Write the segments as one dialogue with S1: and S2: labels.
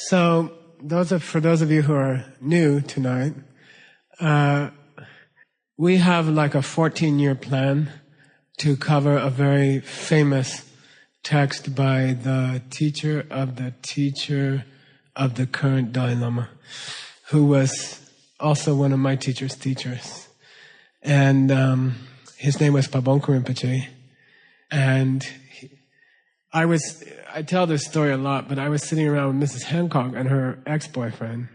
S1: So, for those of you who are new tonight, we have like a 14-year plan to cover a very famous text by the teacher of the current Dalai Lama, who was also one of my teacher's teachers. And his name was Pabongku Rinpoche. And I tell this story a lot, but I was sitting around with Mrs. Hancock and her ex-boyfriend.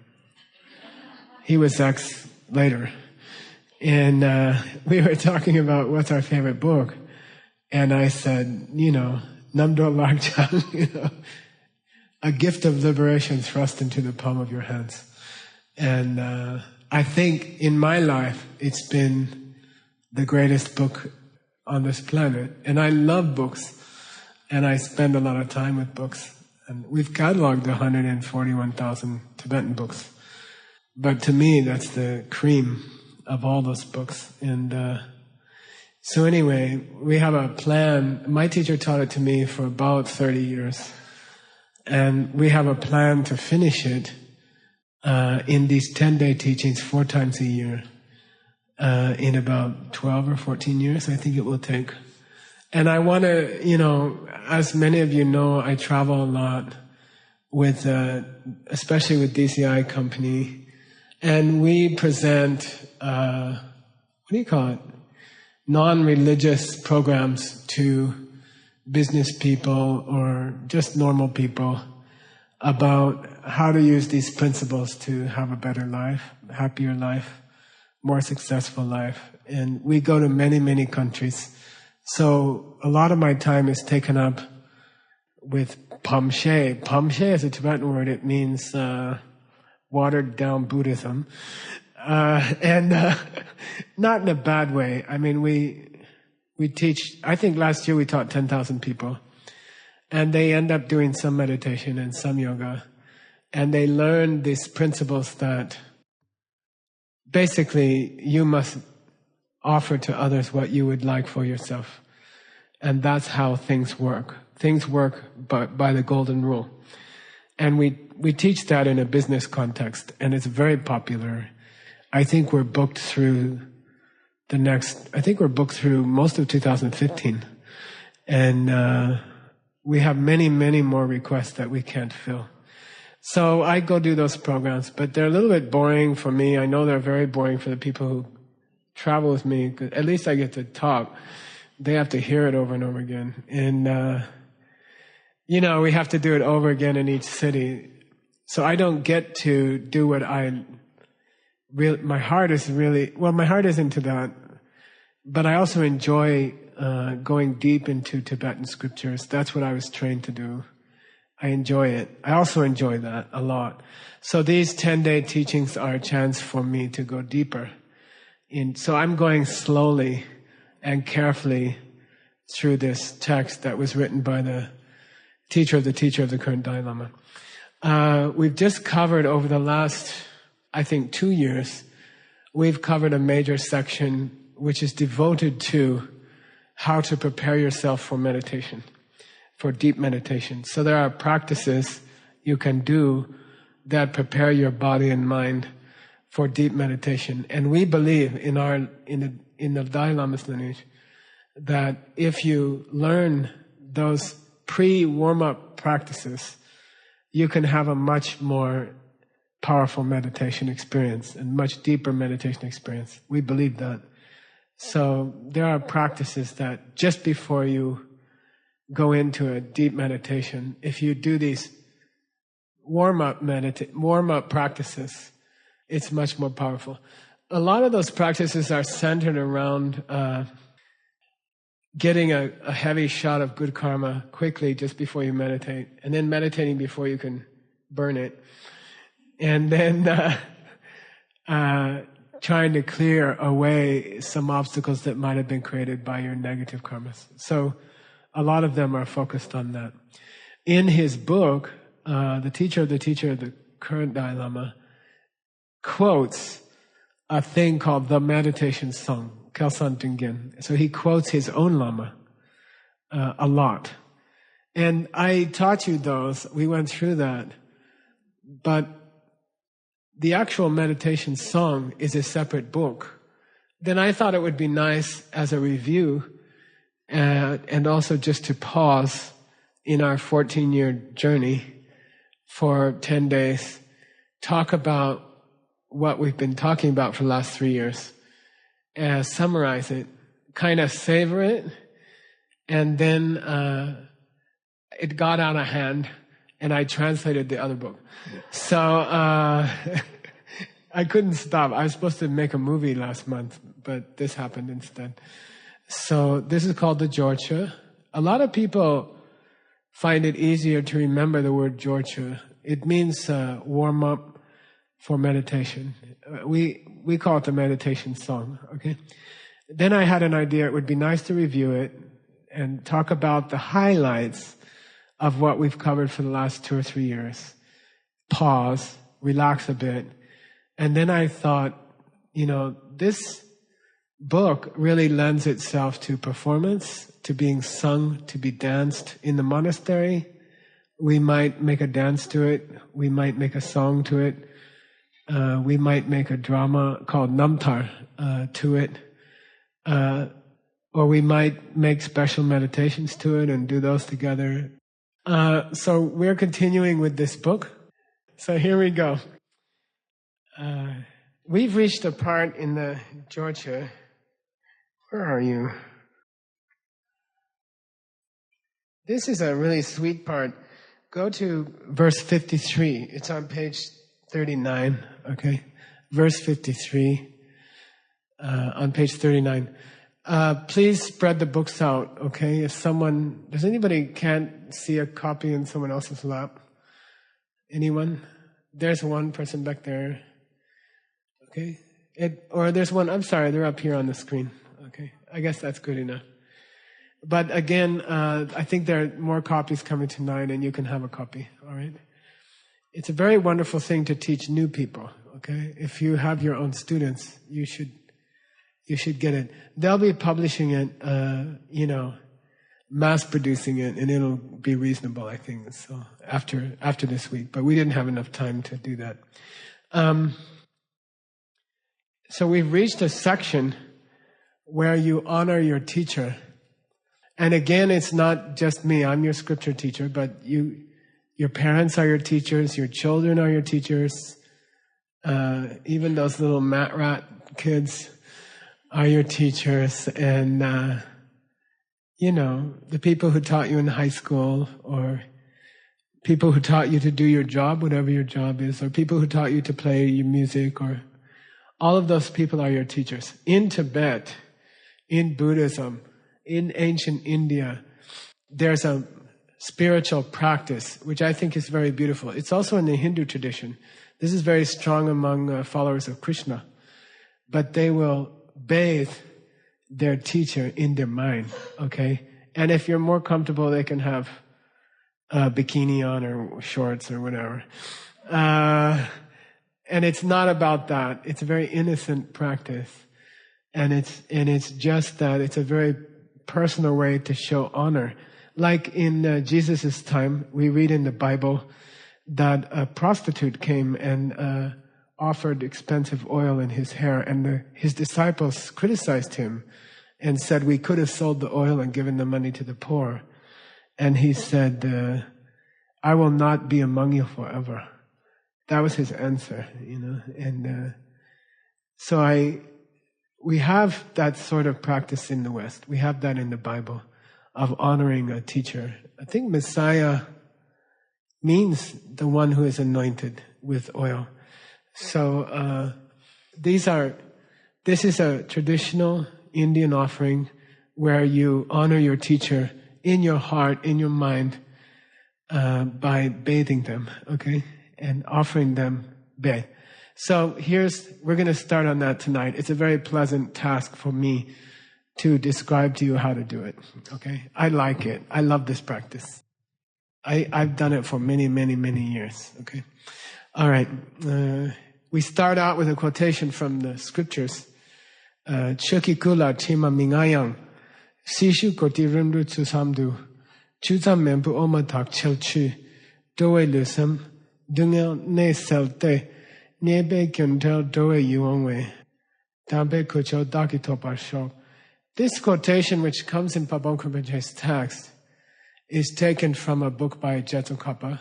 S1: He was ex later. And we were talking about what's our favorite book. And I said, Namdro Lagchang, A Gift of Liberation Thrust into the Palm of Your Hands. And I think in my life, it's been the greatest book on this planet. And I love books. And I spend a lot of time with books. And we've cataloged 141,000 Tibetan books. But to me, that's the cream of all those books. And so anyway, we have a plan. My teacher taught it to me for about 30 years. And we have a plan to finish it in these 10-day teachings 4 times a year. In about 12 or 14 years, I think it will take. And I want to, as many of you know, I travel a lot with, especially with DCI company. And we present, non-religious programs to business people or just normal people about how to use these principles to have a better life, happier life, more successful life. And we go to many, many countries. So a lot of my time is taken up with Pamshe. Pamshe is a Tibetan word. It means watered down Buddhism. And not in a bad way. I mean, we teach, I think last year we taught 10,000 people. And they end up doing some meditation and some yoga. And they learn these principles that basically you must offer to others what you would like for yourself. And that's how things work. Things work by the golden rule. And we teach that in a business context, and it's very popular. I think we're booked through most of 2015. And we have many, many more requests that we can't fill. So I go do those programs, but they're a little bit boring for me. I know they're very boring for the people who travel with me, 'cause at least I get to talk. They have to hear it over and over again. And, we have to do it over again in each city. So I don't get to do what my heart is into that. But I also enjoy going deep into Tibetan scriptures. That's what I was trained to do. I enjoy it. I also enjoy that a lot. So these 10-day teachings are a chance for me to go deeper. So I'm going slowly and carefully through this text that was written by the teacher of the current Dalai Lama. We've just covered over the last, I think, 2 years, we've covered a major section which is devoted to how to prepare yourself for meditation, for deep meditation. So there are practices you can do that prepare your body and mind for deep meditation. And we believe in the Dalai Lama's lineage that if you learn those pre-warm-up practices, you can have a much more powerful meditation experience and much deeper meditation experience. We believe that. So there are practices that just before you go into a deep meditation, if you do these warm-up practices, it's much more powerful. A lot of those practices are centered around getting a heavy shot of good karma quickly just before you meditate, and then meditating before you can burn it, and then trying to clear away some obstacles that might have been created by your negative karmas. So a lot of them are focused on that. In his book, the teacher of the current Dalai Lama quotes a thing called the meditation song, Kelsang Dungyen. So he quotes his own Lama a lot. And I taught you those. We went through that. but the actual meditation song is a separate book, then I thought it would be nice as a review and also just to pause in our 14-year journey for 10 days, talk about what we've been talking about for the last 3 years, summarize it, kind of savor it, and then it got out of hand, and I translated the other book. So I couldn't stop. I was supposed to make a movie last month, but this happened instead. So this is called the Jorchu. A lot of people find it easier to remember the word Jorchu. It means warm up for meditation. We call it the meditation song, okay? Then I had an idea. It would be nice to review it and talk about the highlights of what we've covered for the last 2 or 3 years. Pause, relax a bit. And then I thought, this book really lends itself to performance, to being sung, to be danced in the monastery. We might make a dance to it. We might make a song to it. We might make a drama called Namtar to it. Or we might make special meditations to it and do those together. So we're continuing with this book. So here we go. We've reached a part in the Jorchu. Where are you? This is a really sweet part. Go to verse 53. It's on page 39, okay? Verse 53 on page 39. Please spread the books out, okay? Does anybody can't see a copy in someone else's lap? Anyone? There's one person back there. Okay? Or there's one, I'm sorry, they're up here on the screen. Okay? I guess that's good enough. But again, I think there are more copies coming tonight and you can have a copy, all right? It's a very wonderful thing to teach new people, okay? If you have your own students, you should get it. They'll be publishing it, mass producing it, and it'll be reasonable, I think, so after this week. But we didn't have enough time to do that. So we've reached a section where you honor your teacher. And again, it's not just me. I'm your scripture teacher, but your parents are your teachers, your children are your teachers, even those little mat rat kids are your teachers, and the people who taught you in high school, or people who taught you to do your job, whatever your job is, or people who taught you to play your music, or all of those people are your teachers. In Tibet, in Buddhism, in ancient India, there's a spiritual practice, which I think is very beautiful. It's also in the Hindu tradition. This is very strong among followers of Krishna. But they will bathe their teacher in their mind, okay? And if you're more comfortable, they can have a bikini on or shorts or whatever. And it's not about that. It's a very innocent practice. And it's just that it's a very personal way to show honor. Like in Jesus' time, we read in the Bible that a prostitute came and offered expensive oil in his hair, and his disciples criticized him and said, we could have sold the oil and given the money to the poor. And he said, I will not be among you forever. That was his answer, And so we have that sort of practice in the West. We have that in the Bible of honoring a teacher. I think Messiah means the one who is anointed with oil. So this is a traditional Indian offering where you honor your teacher in your heart, in your mind, by bathing them, okay, and offering them bath. So we're going to start on that tonight. It's a very pleasant task for me to describe to you how to do it, okay? I like it. I love this practice. I've done it for many, many, many years, okay? All right. We start out with a quotation from the scriptures. Chukikula tima mingayang, sishu koti rimru tsusamdu, chuzam membu omatak chelchu, dowe lusam, Dunga ne selte. Nebe kuntel doe yuongwe. Tambe kucho daki topasho. This quotation, which comes in Pabon Krinpoche's text, is taken from a book by Jetsun Kappa.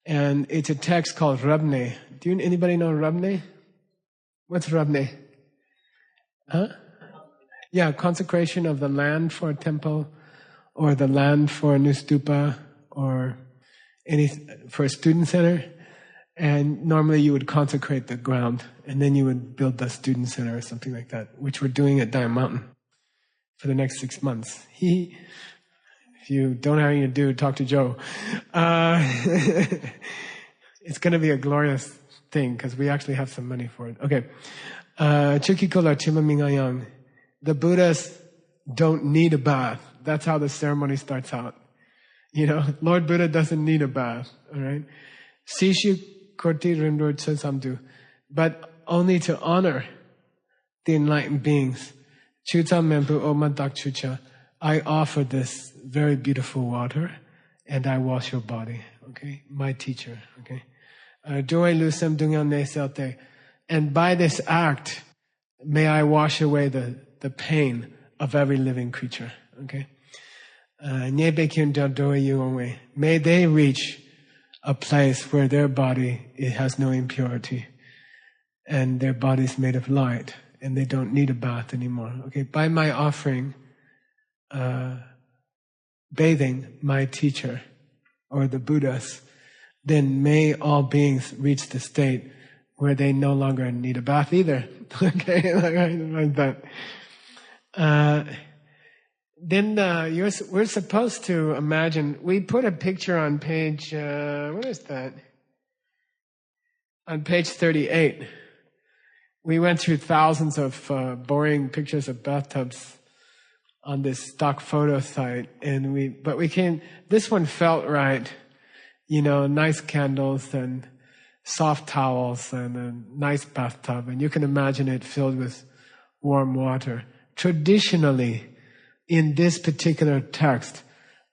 S1: And it's a text called Rabne. Anybody know Rabne? What's Rabne? Huh? Yeah, consecration of the land for a temple, or the land for a new stupa, or for a student center. And normally you would consecrate the ground, and then you would build the student center or something like that, which we're doing at Diamond Mountain for the next 6 months. If you don't have anything to do, talk to Joe. It's going to be a glorious thing because we actually have some money for it. Okay. Chukikola Chimamingayang. The Buddhas don't need a bath. That's how the ceremony starts out. Lord Buddha doesn't need a bath. All right. Sishu Korti Rindur Tsusamdu. But only to honor the enlightened beings. Chuta Mempu Omantak Chucha. I offer this very beautiful water and I wash your body. Okay. My teacher. Okay. Joy Lusam Dungan Ne Selte. And by this act, may I wash away the pain of every living creature. Okay. May they reach a place where their body, it has no impurity, and their body is made of light, and they don't need a bath anymore. Okay. By my offering, bathing my teacher or the Buddhas, then may all beings reach the state where they no longer need a bath either. Okay, like that. Then we're supposed to imagine. We put a picture on page. What is that? On page 38. We went through thousands of boring pictures of bathtubs on this stock photo site, but we came. This one felt right. Nice candles and soft towels and a nice bathtub, and you can imagine it filled with warm water. Traditionally, in this particular text,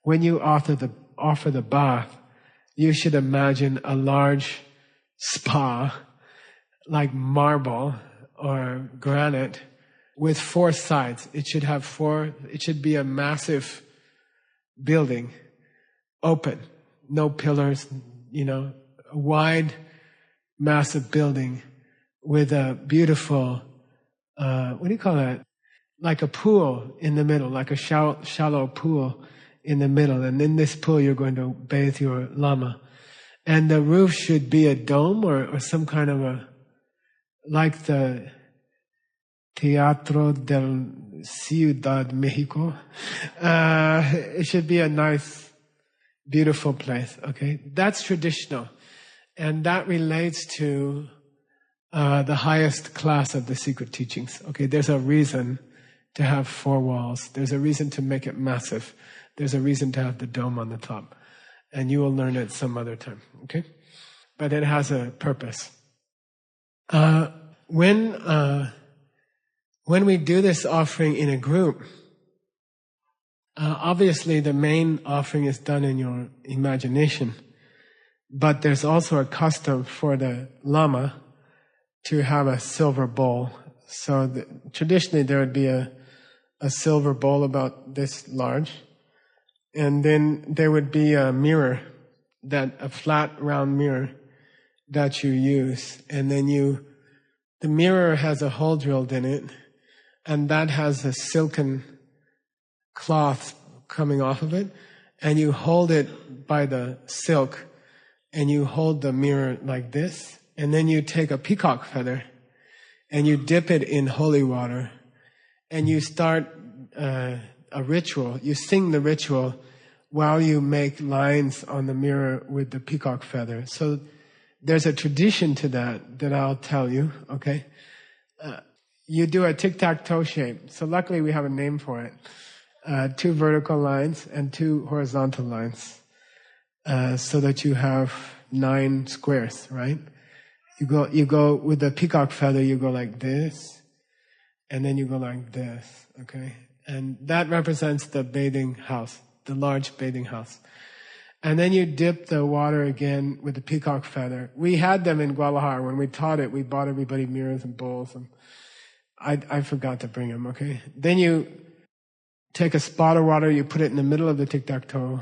S1: when you offer the bath, you should imagine a large spa, like marble or granite, with 4 sides. It should have 4. It should be a massive building, open, no pillars. A wide, massive building with a beautiful, what do you call that? Like a pool in the middle, like a shallow pool in the middle. And in this pool, you're going to bathe your lama. And the roof should be a dome or some kind of like the Teatro del Ciudad Mexico. It should be a nice, beautiful place. Okay. That's traditional. And that relates to the highest class of the secret teachings. Okay, there's a reason to have 4 walls. There's a reason to make it massive. There's a reason to have the dome on the top. And you will learn it some other time. Okay? But it has a purpose. When we do this offering in a group, obviously the main offering is done in your imagination. But there's also a custom for the Lama to have a silver bowl. So traditionally there would be a silver bowl about this large. And then there would be a mirror, a flat round mirror that you use. And then the mirror has a hole drilled in it, and that has a silken cloth coming off of it. And you hold it by the silk, and you hold the mirror like this, and then you take a peacock feather and you dip it in holy water, and you start a ritual. You sing the ritual while you make lines on the mirror with the peacock feather. So there's a tradition to that I'll tell you, okay? You do a tic-tac-toe shape. So luckily we have a name for it. 2 vertical lines and 2 horizontal lines. So that you have 9 squares, right? You go with the peacock feather, you go like this, and then you go like this, okay? And that represents the bathing house, the large bathing house. And then you dip the water again with the peacock feather. We had them in Guadalajara. When we taught it, we bought everybody mirrors and bowls. And I forgot to bring them, okay? Then you take a spot of water, you put it in the middle of the tic-tac-toe.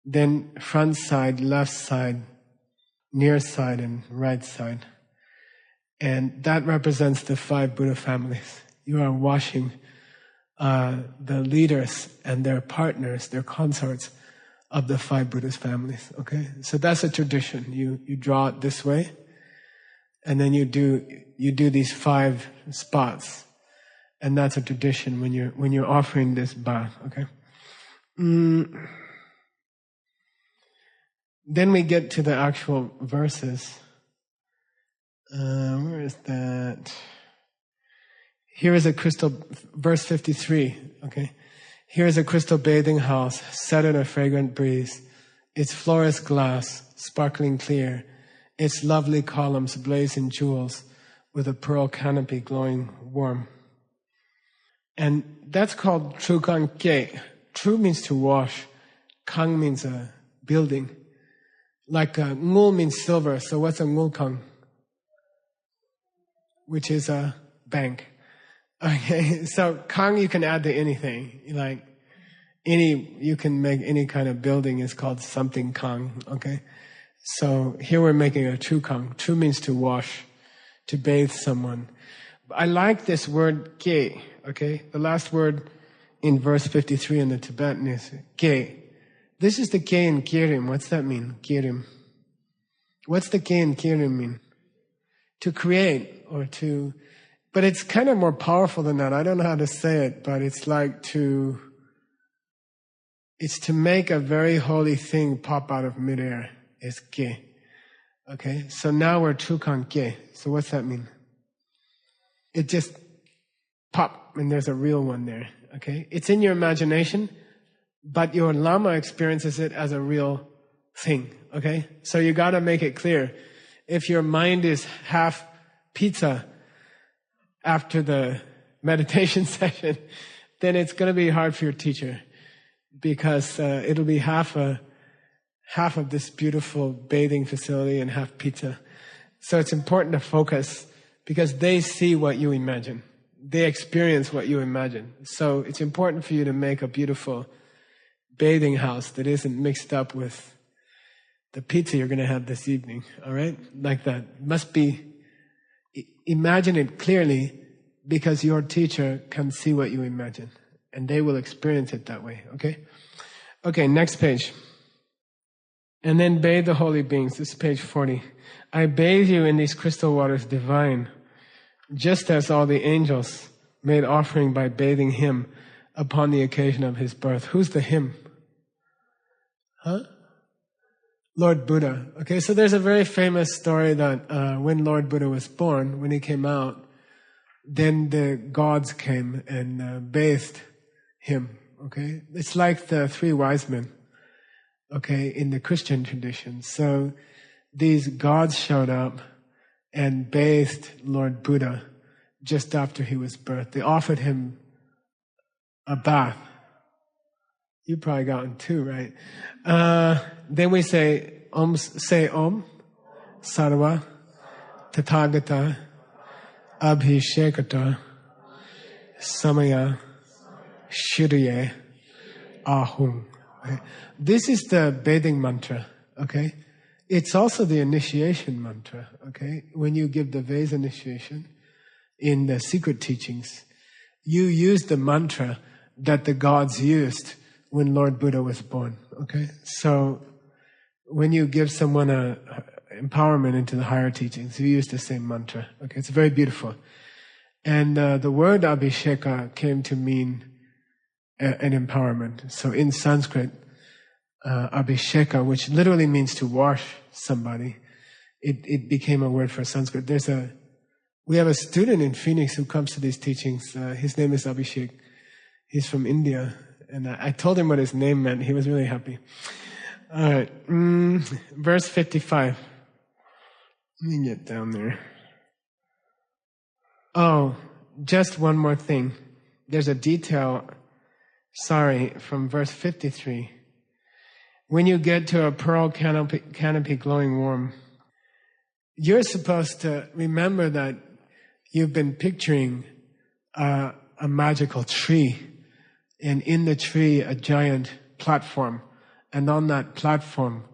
S1: Then front side, left side, near side, and right side. And that represents the 5 Buddha families. You are washing the leaders and their partners, their consorts of the 5 Buddhist families, okay? So that's a tradition. You draw it this way, and then you do these 5 spots. And that's a tradition when you're offering this bath, okay? Then we get to the actual verses. Where is that? Here is a crystal, verse 53, okay? Here is a crystal bathing house set in a fragrant breeze. Its floor is glass, sparkling clear. Its lovely columns blaze in jewels with a pearl canopy glowing warm. And that's called Tru Kang Kye. Tru means to wash. Kang means a building. Like ngul means silver, so what's a ngul kang? Which is a bank. Okay, so kang you can add to anything. Like you can make any kind of building is called something kang. Okay, so here we're making a Tru Kang. Tru means to wash, to bathe someone. I like this word kye. Okay, the last word in verse 53 in the Tibetan is kye. This is the kye in kirim. What's that mean? Kirim. What's the kye in kirim mean? To create or to, but it's kind of more powerful than that. I don't know how to say it, but it's like it's to make a very holy thing pop out of midair. Is kye. Okay, so now we're Tru Kang Kye. So what's that mean? It just pop, and there's a real one there. Okay, it's in your imagination, but your Lama experiences it as a real thing. Okay, so you got to make it clear. If your mind is half pizza after the meditation session, then it's going to be hard for your teacher, because it'll be half of this beautiful bathing facility and half pizza. So it's important to focus, because they see what you imagine. They experience what you imagine. So it's important for you to make a beautiful bathing house that isn't mixed up with the pizza you're going to have this evening. All right? Like that. Must be, imagine it clearly, because your teacher can see what you imagine. And they will experience it that way. Okay? Okay, next page. And then bathe the holy beings. This is page 40. I bathe you in these crystal waters divine, just as all the angels made offering by bathing him upon the occasion of his birth. Who's the him? Huh? Lord Buddha. Okay, so there's a very famous story that when Lord Buddha was born, when he came out, then the gods came and bathed him. Okay, it's like the 3 wise men. Okay, in the Christian tradition. So these gods showed up and bathed Lord Buddha just after he was birthed. They offered him a bath. You probably gotten 2, right? Then we say Om, Sarva, Tathagata, Abhishekata, Samaya, Shirye, Ahung. Okay. This is the bathing mantra, okay? It's also the initiation mantra, okay? When you give the Veda initiation in the secret teachings, you use the mantra that the gods used when Lord Buddha was born, okay? So when you give someone a empowerment into the higher teachings, you use the same mantra, okay? It's very beautiful. And the word Abhisheka came to mean an empowerment. So in Sanskrit, Abhisheka, which literally means to wash somebody, it became a word for Sanskrit. We have a student in Phoenix who comes to these teachings. His name is Abhishek. He's from India. And I told him what his name meant. He was really happy. All right. Verse 55. Let me get down there. Oh, just one more thing. There's a detail, from verse 53. When you get to a pearl canopy glowing warm, you're supposed to remember that you've been picturing a magical tree, and in the tree a giant platform, and on that platform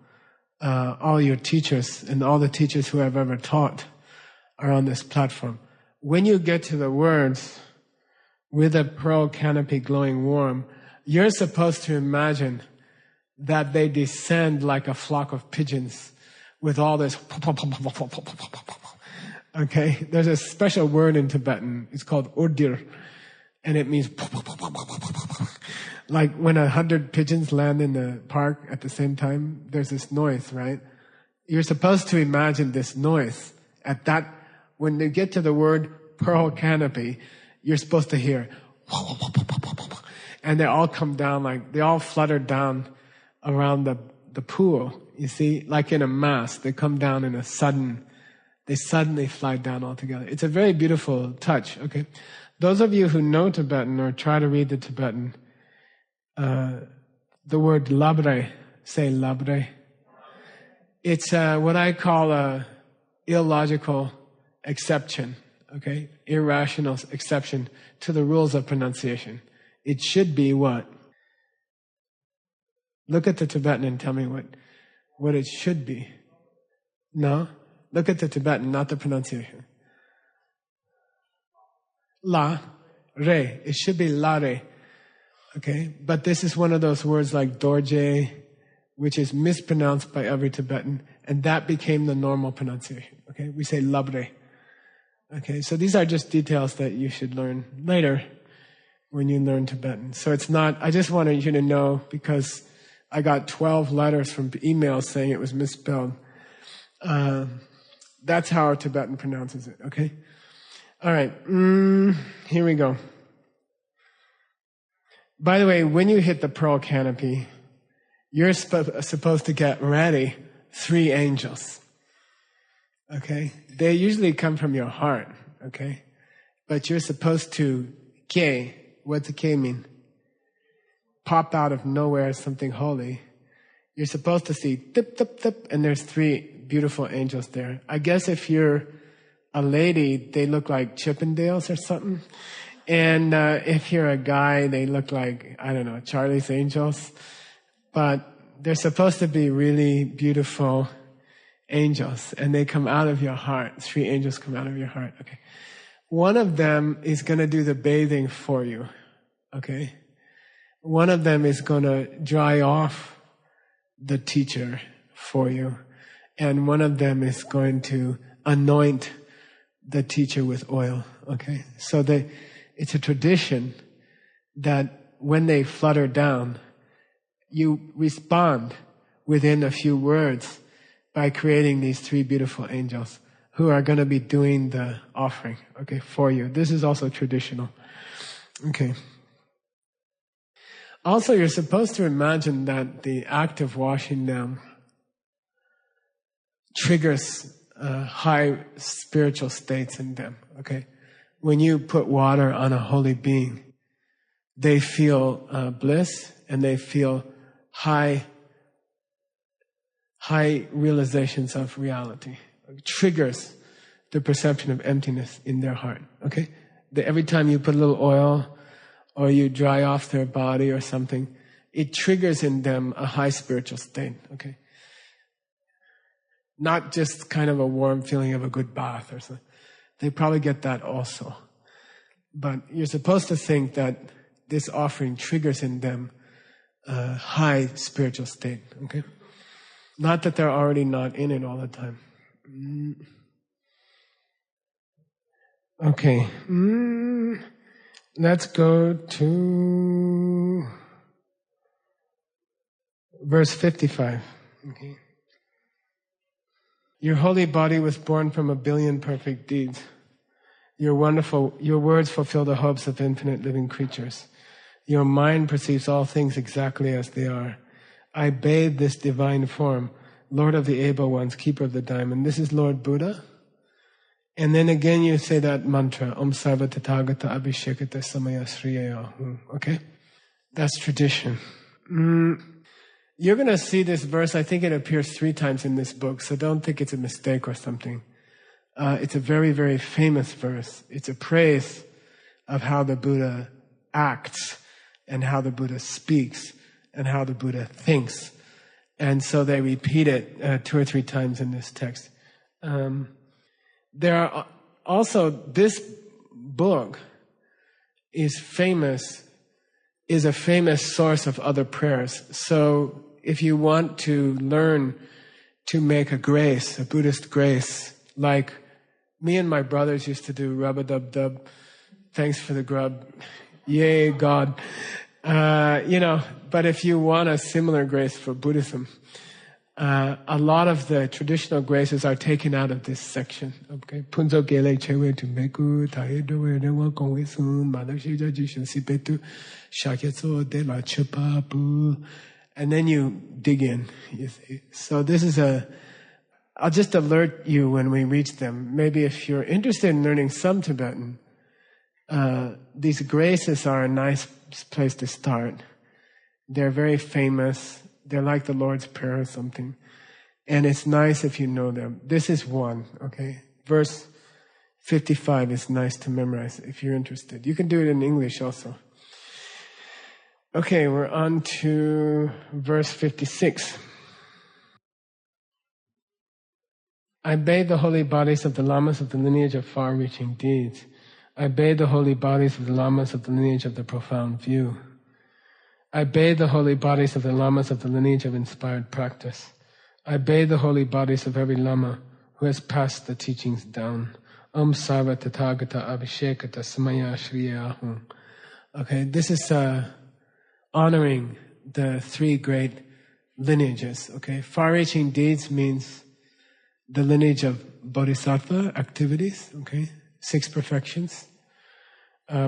S1: all your teachers and all the teachers who have ever taught are on this platform. When you get to the words, with a pearl canopy glowing warm, you're supposed to imagine that they descend like a flock of pigeons with all this. Okay, there's a special word in Tibetan. It's called urdir, and it means like when 100 pigeons land in the park at the same time. There's this noise, right? You're supposed to imagine this noise at that. When you get to the word pearl canopy, you're supposed to hear, and they all come down, like they all flutter down around the pool. You see, like in a mass, they come down in they suddenly fly down altogether. It's a very beautiful touch, okay? Those of you who know Tibetan or try to read the Tibetan, the word labre, say labre. It's what I call a illogical exception, okay? Irrational exception to the rules of pronunciation. It should be what? Look at the Tibetan and tell me what it should be. No? Look at the Tibetan, not the pronunciation. La, re. It should be la, re. Okay? But this is one of those words like dorje, which is mispronounced by every Tibetan, and that became the normal pronunciation. Okay? We say labre. Okay? So these are just details that you should learn later when you learn Tibetan. So it's not, I just wanted you to know, because I got 12 letters from emails saying it was misspelled. That's how our Tibetan pronounces it, okay? All right, here we go. By the way, when you hit the pearl canopy, you're supposed to get ready 3 angels, okay? They usually come from your heart, okay? But you're supposed to ke. What's a ke mean? Pop out of nowhere as something holy. You're supposed to see tip, tip, tip, and there's 3 beautiful angels there. I guess if you're a lady, they look like Chippendales or something. And if you're a guy, they look like, I don't know, Charlie's Angels. But they're supposed to be really beautiful angels, and they come out of your heart. 3 angels come out of your heart, okay? One of them is going to do the bathing for you, okay? One of them is going to dry off the teacher for you. And one of them is going to anoint the teacher with oil, okay? So it's a tradition that when they flutter down, you respond within a few words by creating these 3 beautiful angels who are going to be doing the offering, okay, for you. This is also traditional, okay? Also, you're supposed to imagine that the act of washing them triggers high spiritual states in them, okay? When you put water on a holy being, they feel bliss, and they feel high realizations of reality. It triggers the perception of emptiness in their heart, okay? Every time you put a little oil or you dry off their body or something, it triggers in them a high spiritual state, okay? Not just kind of a warm feeling of a good bath or something. They probably get that also. But you're supposed to think that this offering triggers in them a high spiritual state, okay? Not that they're already not in it all the time. Okay. Let's go to verse 55. Okay. Your holy body was born from 1 billion perfect deeds. Your words fulfill the hopes of infinite living creatures. Your mind perceives all things exactly as they are. I bathe this divine form, Lord of the able ones, keeper of the diamond. This is Lord Buddha. And then again you say that mantra, Om Sarva Tathagata Abhishekata Samaya Sriya. Okay? That's tradition. You're going to see this verse. I think it appears 3 times in this book, so don't think it's a mistake or something. It's a very, very famous verse. It's a praise of how the Buddha acts and how the Buddha speaks and how the Buddha thinks. And so they repeat it 2 or 3 times in this text. There are also, this book is a famous source of other prayers. So if you want to learn to make a grace, a Buddhist grace, like me and my brothers used to do, rub-a-dub-dub, thanks for the grub, yay God, but if you want a similar grace for Buddhism, a lot of the traditional graces are taken out of this section. Okay, Punzo gele chewe tu meku taedo we newa kongwe sun malaysia jishin sipetu shaketso de la chupapu, and then you dig in. You see, so this is I'll just alert you when we reach them. Maybe if you're interested in learning some Tibetan, these graces are a nice place to start. They're very famous. They're like the Lord's Prayer or something. And it's nice if you know them. This is one, okay? Verse 55 is nice to memorize if you're interested. You can do it in English also. Okay, we're on to verse 56. I bathe the holy bodies of the lamas of the lineage of far-reaching deeds. I bathe the holy bodies of the lamas of the lineage of the profound view. I bathe the holy bodies of the lamas of the lineage of inspired practice. I bathe the holy bodies of every lama who has passed the teachings down. Om Sarva Tathagata Abhishekata Samaya Shriyahum. Okay, this is honoring the 3 great lineages. Okay, far-reaching deeds means the lineage of bodhisattva activities. Okay, 6 perfections.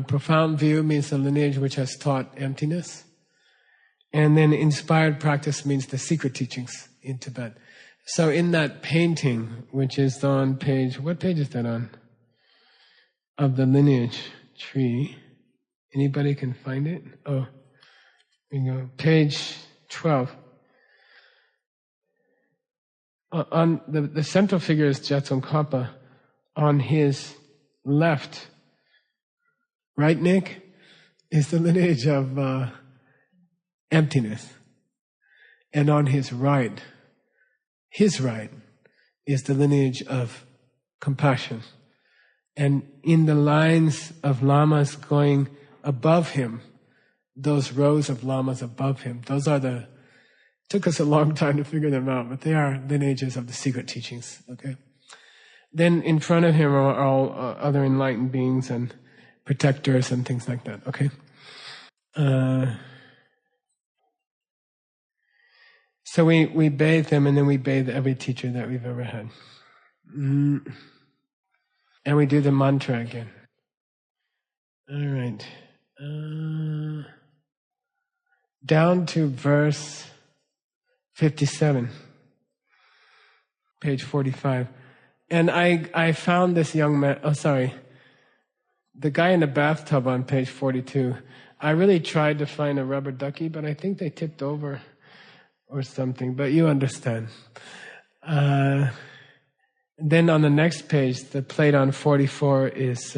S1: Profound view means the lineage which has taught emptiness. And then inspired practice means the secret teachings in Tibet. So in that painting, which is on page, what page is that on? Of the lineage tree. Anybody can find it? Oh, here you go. Page 12. On the central figure is Jetsongkhapa. On his left, right, Nick, is the lineage of emptiness. And on his right is the lineage of compassion. And in the lines of lamas going above him, those rows of lamas above him, those are took us a long time to figure them out, but they are lineages of the secret teachings, okay? Then in front of him are all other enlightened beings and protectors and things like that, okay? So we bathe them, and then we bathe every teacher that we've ever had. And we do the mantra again. All right. Down to verse 57, page 45. And I found this young man, the guy in the bathtub on page 42. I really tried to find a rubber ducky, but I think they tipped over or something, but you understand. Then on the next page, the plate on 44 is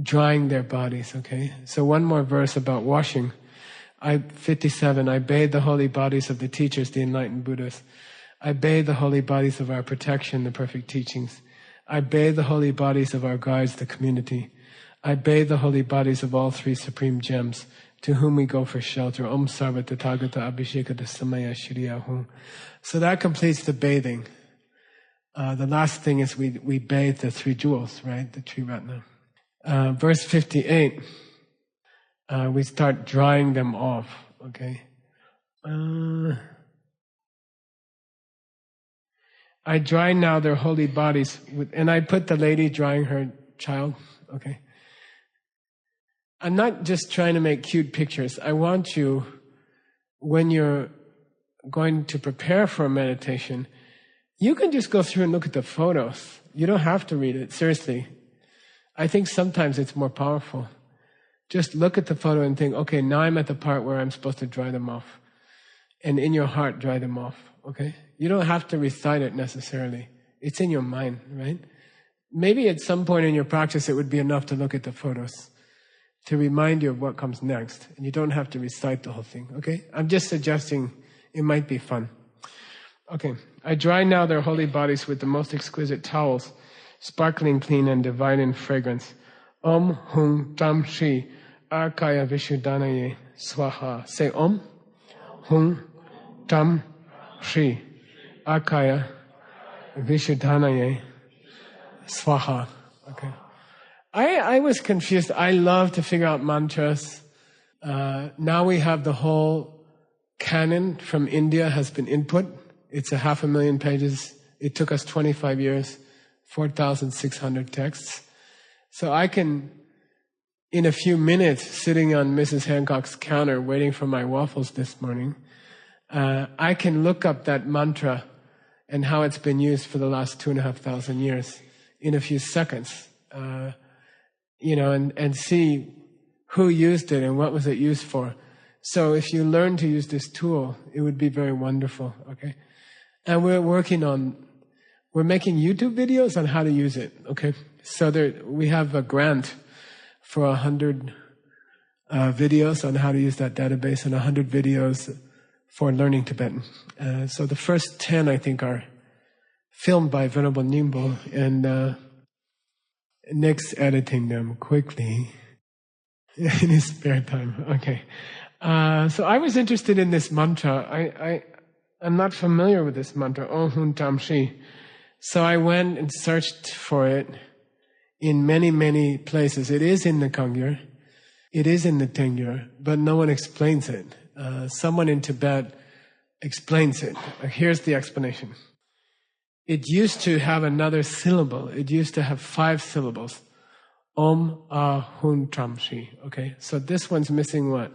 S1: drying their bodies, okay? So one more verse about washing. 57, I bathe the holy bodies of the teachers, the enlightened Buddhas. I bathe the holy bodies of our protection, the perfect teachings. I bathe the holy bodies of our guides, the community. I bathe the holy bodies of all 3 supreme gems, to whom we go for shelter. Om Sarva Tathagata Abhishekata Samaya Shriyahum. So that completes the bathing. The last thing is we bathe the 3 jewels, right? The Triratna. Verse 58. We start drying them off, okay? I dry now their holy bodies, and I put the lady drying her child, okay? I'm not just trying to make cute pictures. I want you, when you're going to prepare for a meditation, you can just go through and look at the photos. You don't have to read it, seriously. I think sometimes it's more powerful. Just look at the photo and think, okay, now I'm at the part where I'm supposed to dry them off. and in your heart dry them off, okay? You don't have to recite it necessarily. It's in your mind, right? Maybe at some point in your practice it would be enough to look at the photos to remind you of what comes next. And you don't have to recite the whole thing, okay? I'm just suggesting it might be fun. Okay. I dry now their holy bodies with the most exquisite towels, sparkling clean and divine in fragrance. Om Hung Tam Shri Akaya Vishuddhanaye Swaha. Say Om Hung Tam Shri Akaya Vishuddhanaye Swaha. Okay. I was confused. I love to figure out mantras. Now we have the whole canon from India has been input. It's 500,000 pages. It took us 25 years, 4,600 texts. So I can, in a few minutes, sitting on Mrs. Hancock's counter waiting for my waffles this morning, I can look up that mantra and how it's been used for the last 2,500 years in a few seconds. And see who used it and what was it used for. So if you learn to use this tool, it would be very wonderful, okay? And we're making YouTube videos on how to use it, okay? So we have a grant for 100 videos on how to use that database and 100 videos for learning Tibetan. So the first 10, I think, are filmed by Venerable Nimbo, and Nick's editing them quickly in his spare time. Okay. So I was interested in this mantra. I'm not familiar with this mantra, Om Hun Tam Shri. So I went and searched for it in many, many places. It is in the Kangyur. It is in the Tengyur, but no one explains it. Someone in Tibet explains it. Here's the explanation. It used to have another syllable. It used to have 5 syllables. Om A Hun Tam Shri. Okay, so this one's missing what?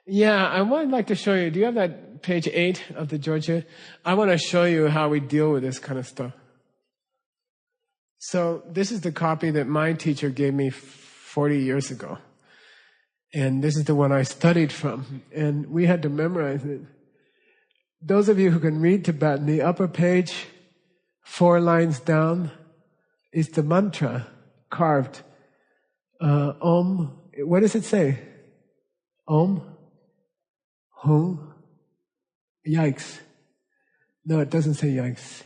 S1: Yeah, I would like to show you. Do you have that page 8 of the Jorchu? I want to show you how we deal with this kind of stuff. So this is the copy that my teacher gave me 40 years ago. And this is the one I studied from. And we had to memorize it. Those of you who can read Tibetan, the upper page, 4 lines down, is the mantra carved. Om, what does it say? Om, Hung, yikes. No, it doesn't say yikes.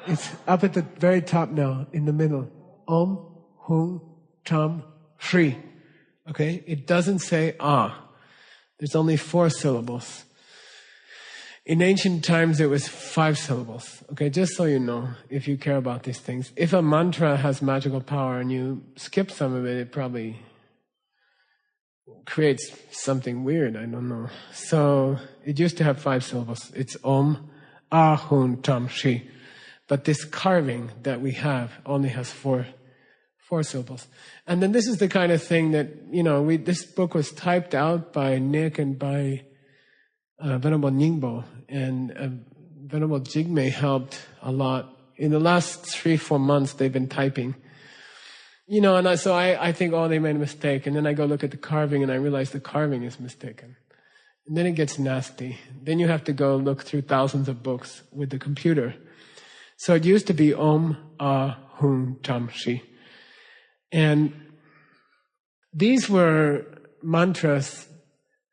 S1: It's up at the very top now, in the middle. Om, Hung, Tam, Shri. Okay? It doesn't say ah. There's only 4 syllables. In ancient times, it was 5 syllables. Okay, just so you know, if you care about these things. If a mantra has magical power and you skip some of it, it probably creates something weird. I don't know. So it used to have 5 syllables. It's Om, Ah, Hun, Tam, Shri. But this carving that we have only has 4 syllables. And then this is the kind of thing that, this book was typed out by Nick and by Venerable Ningbo, and Venerable Jigme helped a lot. In the last 3-4 months, they've been typing. So I think, they made a mistake. And then I go look at the carving, and I realize the carving is mistaken. And then it gets nasty. Then you have to go look through thousands of books with the computer. So it used to be Om, Ah, Hun, Tam, Shri. And these were mantras,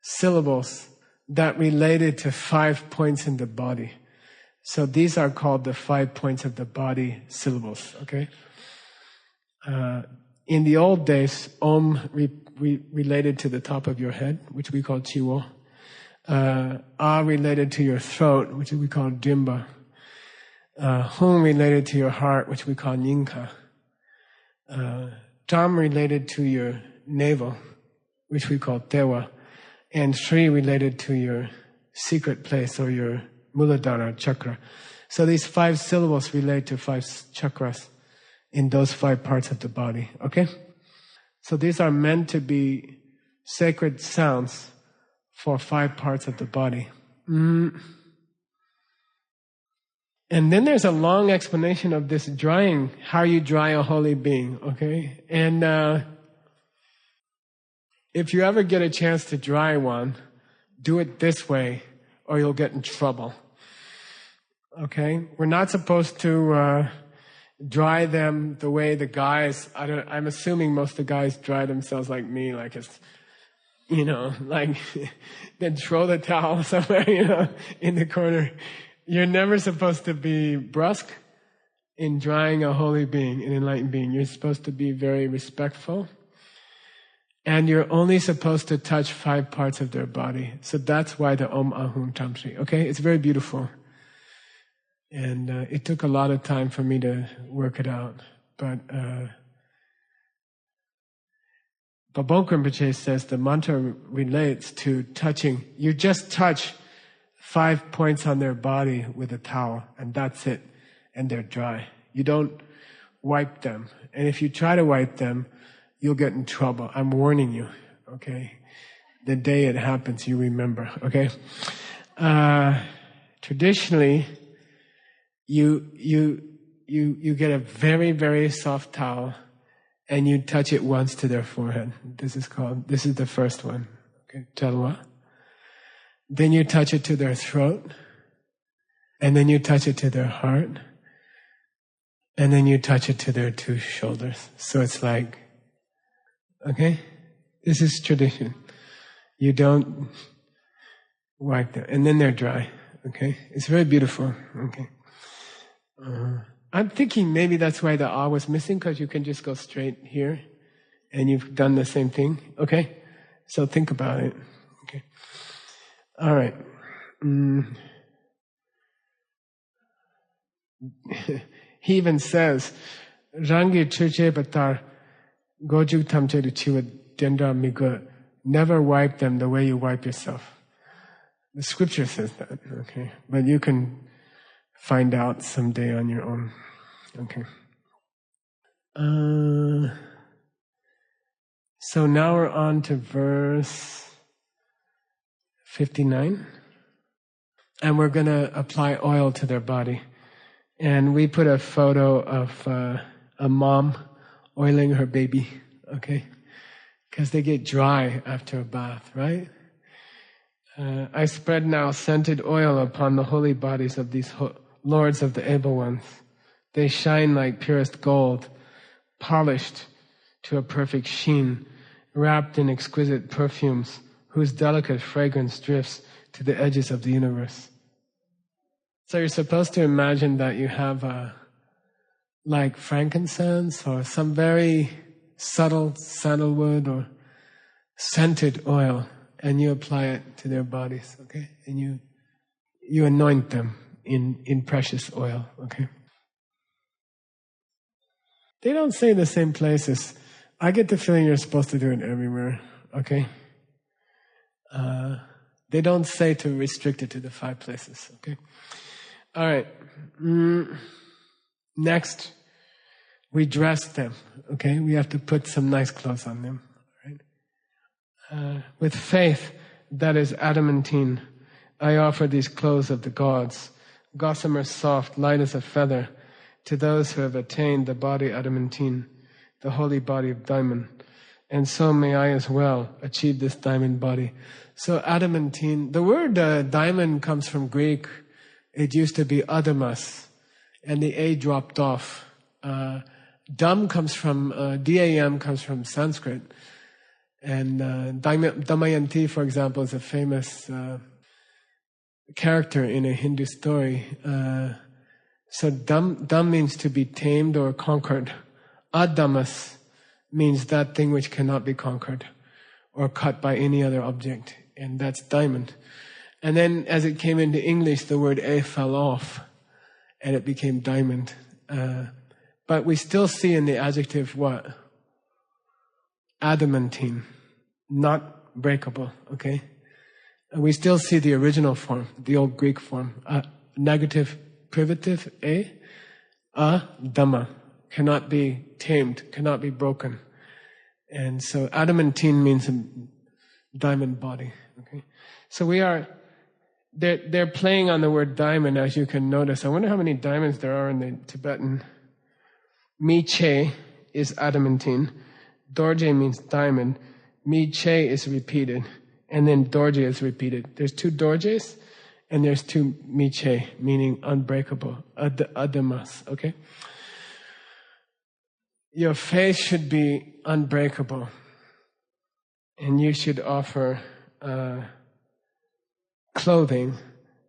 S1: syllables, that related to 5 points in the body. So these are called the 5 points of the body syllables, okay? In the old days, Om related to the top of your head, which we call Chiwo. Ah related to your throat, which we call Dimba. Hung related to your heart, which we call Nyingka. Tam related to your navel, which we call Tewa. And Shri related to your secret place or your Muladhara chakra. So these 5 syllables relate to 5 chakras in those 5 parts of the body. Okay? So these are meant to be sacred sounds for 5 parts of the body. And then there's a long explanation of this drying, how you dry a holy being. Okay? And if you ever get a chance to dry one, do it this way or you'll get in trouble. Okay? We're not supposed to dry them the way the guys, I'm assuming most of the guys dry themselves like me, like it's, like then throw the towel somewhere, in the corner. You're never supposed to be brusque in drying a holy being, an enlightened being. You're supposed to be very respectful. And you're only supposed to touch 5 parts of their body. So that's why the Om Ahum Tamsri. Okay? It's very beautiful. And it took a lot of time for me to work it out. But Babon Rinpoche says the mantra relates to touching. You just touch 5 points on their body with a towel, and that's it. And they're dry. You don't wipe them. And if you try to wipe them, you'll get in trouble. I'm warning you, okay? The day it happens, you remember, okay? Traditionally, you get a very, very soft towel and you touch it once to their forehead. This is the first one, okay? Chalwa. Then you touch it to their throat, and then you touch it to their heart, and then you touch it to their 2 shoulders. So it's like, okay? This is tradition. You don't wipe them. And then they're dry, okay? It's very beautiful, okay? I'm thinking maybe that's why the ah was missing, because you can just go straight here, and you've done the same thing, okay? So think about it, okay? All right. He even says, Rangi Churche Batar Goju Tamche Chiwa Dendra Miga. Never wipe them the way you wipe yourself. The scripture says that, okay? But you can find out someday on your own, okay? So now we're on to verse 59. And we're going to apply oil to their body. And we put a photo of a mom oiling her baby, okay? Because they get dry after a bath, right? I spread now scented oil upon the holy bodies of these lords of the able ones. They shine like purest gold, polished to a perfect sheen, wrapped in exquisite perfumes, whose delicate fragrance drifts to the edges of the universe. So you're supposed to imagine that you have like frankincense or some very subtle sandalwood or scented oil, and you apply it to their bodies, okay? And you anoint them in precious oil, okay? They don't say the same places. I get the feeling you're supposed to do it everywhere, okay? They don't say to restrict it to the 5 places, okay? All right. Next, we dress them, okay? We have to put some nice clothes on them, right? With faith that is adamantine, I offer these clothes of the gods, gossamer soft, light as a feather, to those who have attained the body adamantine, the holy body of diamond. And so may I as well achieve this diamond body. So adamantine, the word diamond comes from Greek. It used to be adamas, and the A dropped off. Dam comes from, D-A-M comes from Sanskrit. And Damayanti, for example, is a famous character in a Hindu story. So dam means to be tamed or conquered. Adamas means that thing which cannot be conquered or cut by any other object. And that's diamond. And then as it came into English, the word A fell off and it became diamond. But we still see in the adjective what? Adamantine, not breakable, okay? And we still see the original form, the old Greek form. Negative privative, dhamma, cannot be tamed, cannot be broken. And so adamantine means a diamond body, okay? So they're playing on the word diamond, as you can notice. I wonder how many diamonds there are in the Tibetan. Mi-che is adamantine. Dorje means diamond. Mi-che is repeated. And then dorje is repeated. There's 2 dorjes, and there's 2 miche, meaning unbreakable, adamas, okay? Your faith should be unbreakable, and you should offer clothing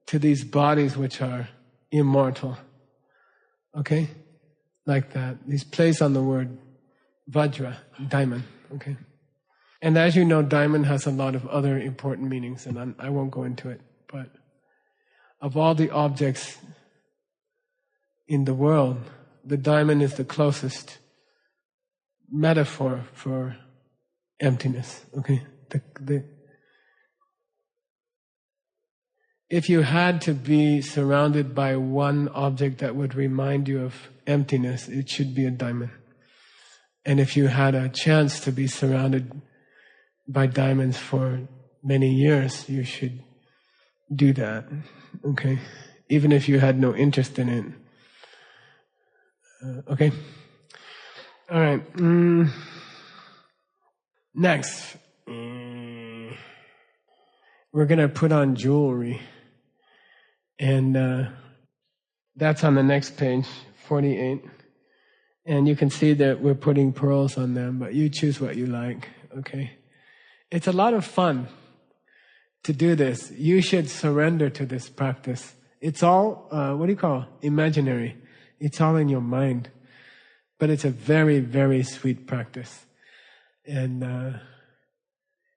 S1: to these bodies which are immortal, okay? Like that. These plays on the word vajra, diamond, okay? And as you know, diamond has a lot of other important meanings, and I won't go into it, but of all the objects in the world, the diamond is the closest metaphor for emptiness, okay? If you had to be surrounded by one object that would remind you of emptiness, it should be a diamond. And if you had a chance to be surrounded by diamonds for many years, you should do that, okay? Even if you had no interest in it. Okay? All right. Next. We're going to put on jewelry. And that's on the next page, 48. And you can see that we're putting pearls on them, but you choose what you like, okay? It's a lot of fun to do this. You should surrender to this practice. It's all, imaginary. It's all in your mind. But it's a very, very sweet practice. And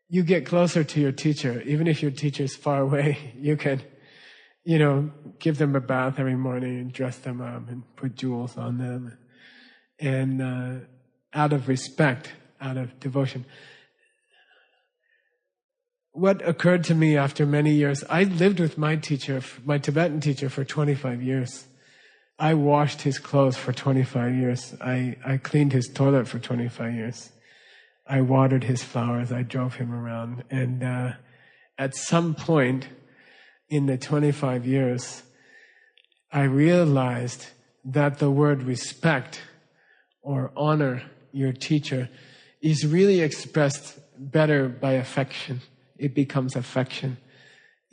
S1: you get closer to your teacher. Even if your teacher's far away, you can, give them a bath every morning and dress them up and put jewels on them. And out of respect, out of devotion. What occurred to me after many years, I lived with my teacher, my Tibetan teacher, for 25 years. I washed his clothes for 25 years. I cleaned his toilet for 25 years. I watered his flowers. I drove him around. And at some point in the 25 years, I realized that the word respect or honor your teacher is really expressed better by affection. It becomes affection.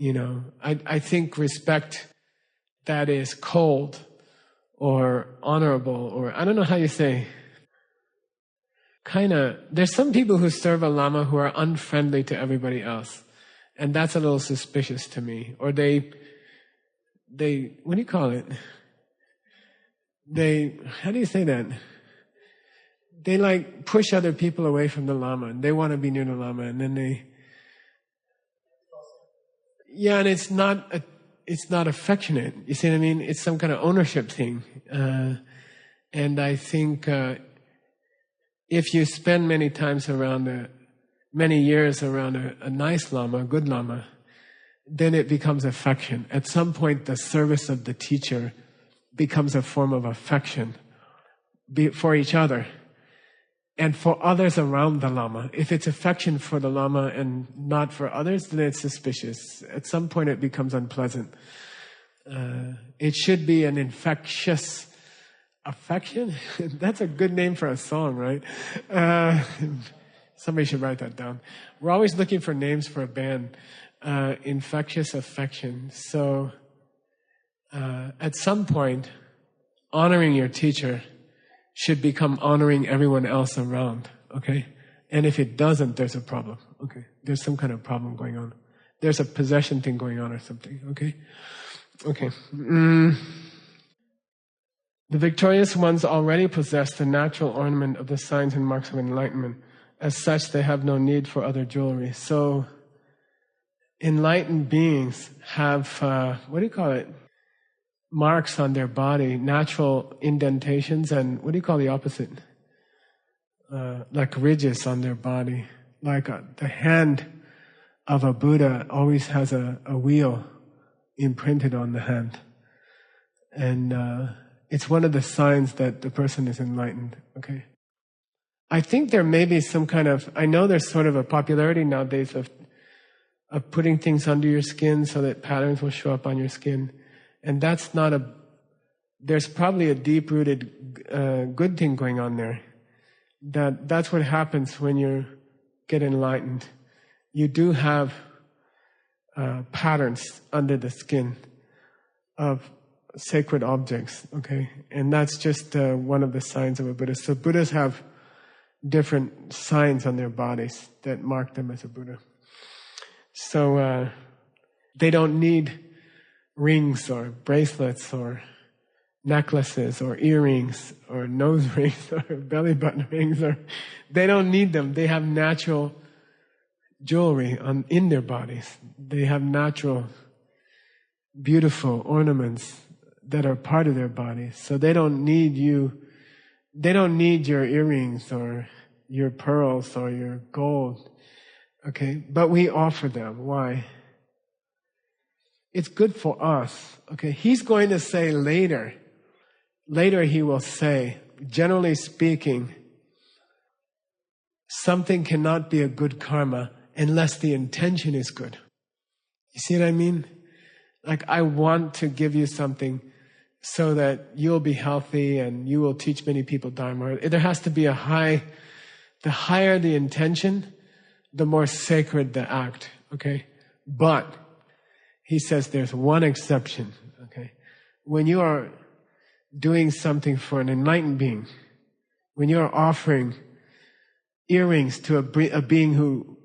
S1: I think respect that is cold or honorable, or I don't know how you say, there's some people who serve a Lama who are unfriendly to everybody else. And that's a little suspicious to me. Or they, what do you call it? How do you say that? They push other people away from the Lama, and they want to be near the Lama, and then and it's not affectionate. You see what I mean? It's some kind of ownership thing. And I think if you spend many years around a nice Lama, a good Lama, then it becomes affection. At some point, the service of the teacher becomes a form of affection for each other and for others around the Lama. If it's affection for the Lama and not for others, then it's suspicious. At some point, it becomes unpleasant. It should be an infectious affection. That's a good name for a song, right? Somebody should write that down. We're always looking for names for a band. Infectious affection. So, at some point, honoring your teacher should become honoring everyone else around, okay? And if it doesn't, there's a problem, okay? There's some kind of problem going on. There's a possession thing going on or something, okay? Okay. The victorious ones already possess the natural ornament of the signs and marks of enlightenment. As such, they have no need for other jewelry. So, enlightened beings have, marks on their body, natural indentations, and what do you call the opposite? Like ridges on their body. Like the hand of a Buddha always has a wheel imprinted on the hand. And it's one of the signs that the person is enlightened, okay? I think there may be some kind of, I know there's sort of a popularity nowadays of putting things under your skin so that patterns will show up on your skin. And that's there's probably a deep-rooted good thing going on there. That's what happens when you get enlightened. you do have patterns under the skin of sacred objects, okay? And that's just one of the signs of a Buddha. So Buddhas have different signs on their bodies that mark them as a Buddha. So they don't need rings or bracelets or necklaces or earrings or nose rings or belly button rings, or they don't need them. They have natural jewelry in their bodies. They have natural, beautiful ornaments that are part of their bodies. So they don't need you. They don't need your earrings or your pearls or your gold. Okay? But we offer them. Why? It's good for us. Okay? He's going to say later he will say, generally speaking, something cannot be a good karma unless the intention is good. You see what I mean? Like, I want to give you something so that you'll be healthy and you will teach many people Dharma. There has to be the higher the intention, the more sacred the act, okay? But, he says there's one exception, okay? When you are doing something for an enlightened being, when you are offering earrings to a being who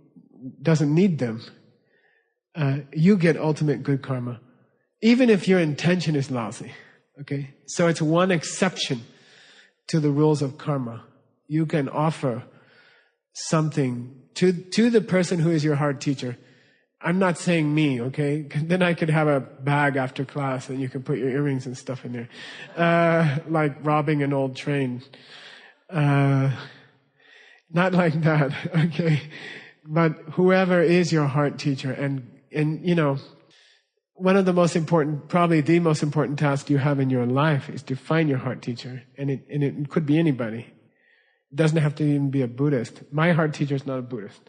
S1: doesn't need them, you get ultimate good karma, even if your intention is lousy. Okay? So it's one exception to the rules of karma. You can offer something to the person who is your heart teacher. I'm not saying me, okay? Then I could have a bag after class and you can put your earrings and stuff in there. Like robbing an old train. Not like that, okay? But whoever is your heart teacher, and you know, one of the most important, probably the most important task you have in your life is to find your heart teacher. And it could be anybody. It doesn't have to even be a Buddhist. My heart teacher is not a Buddhist.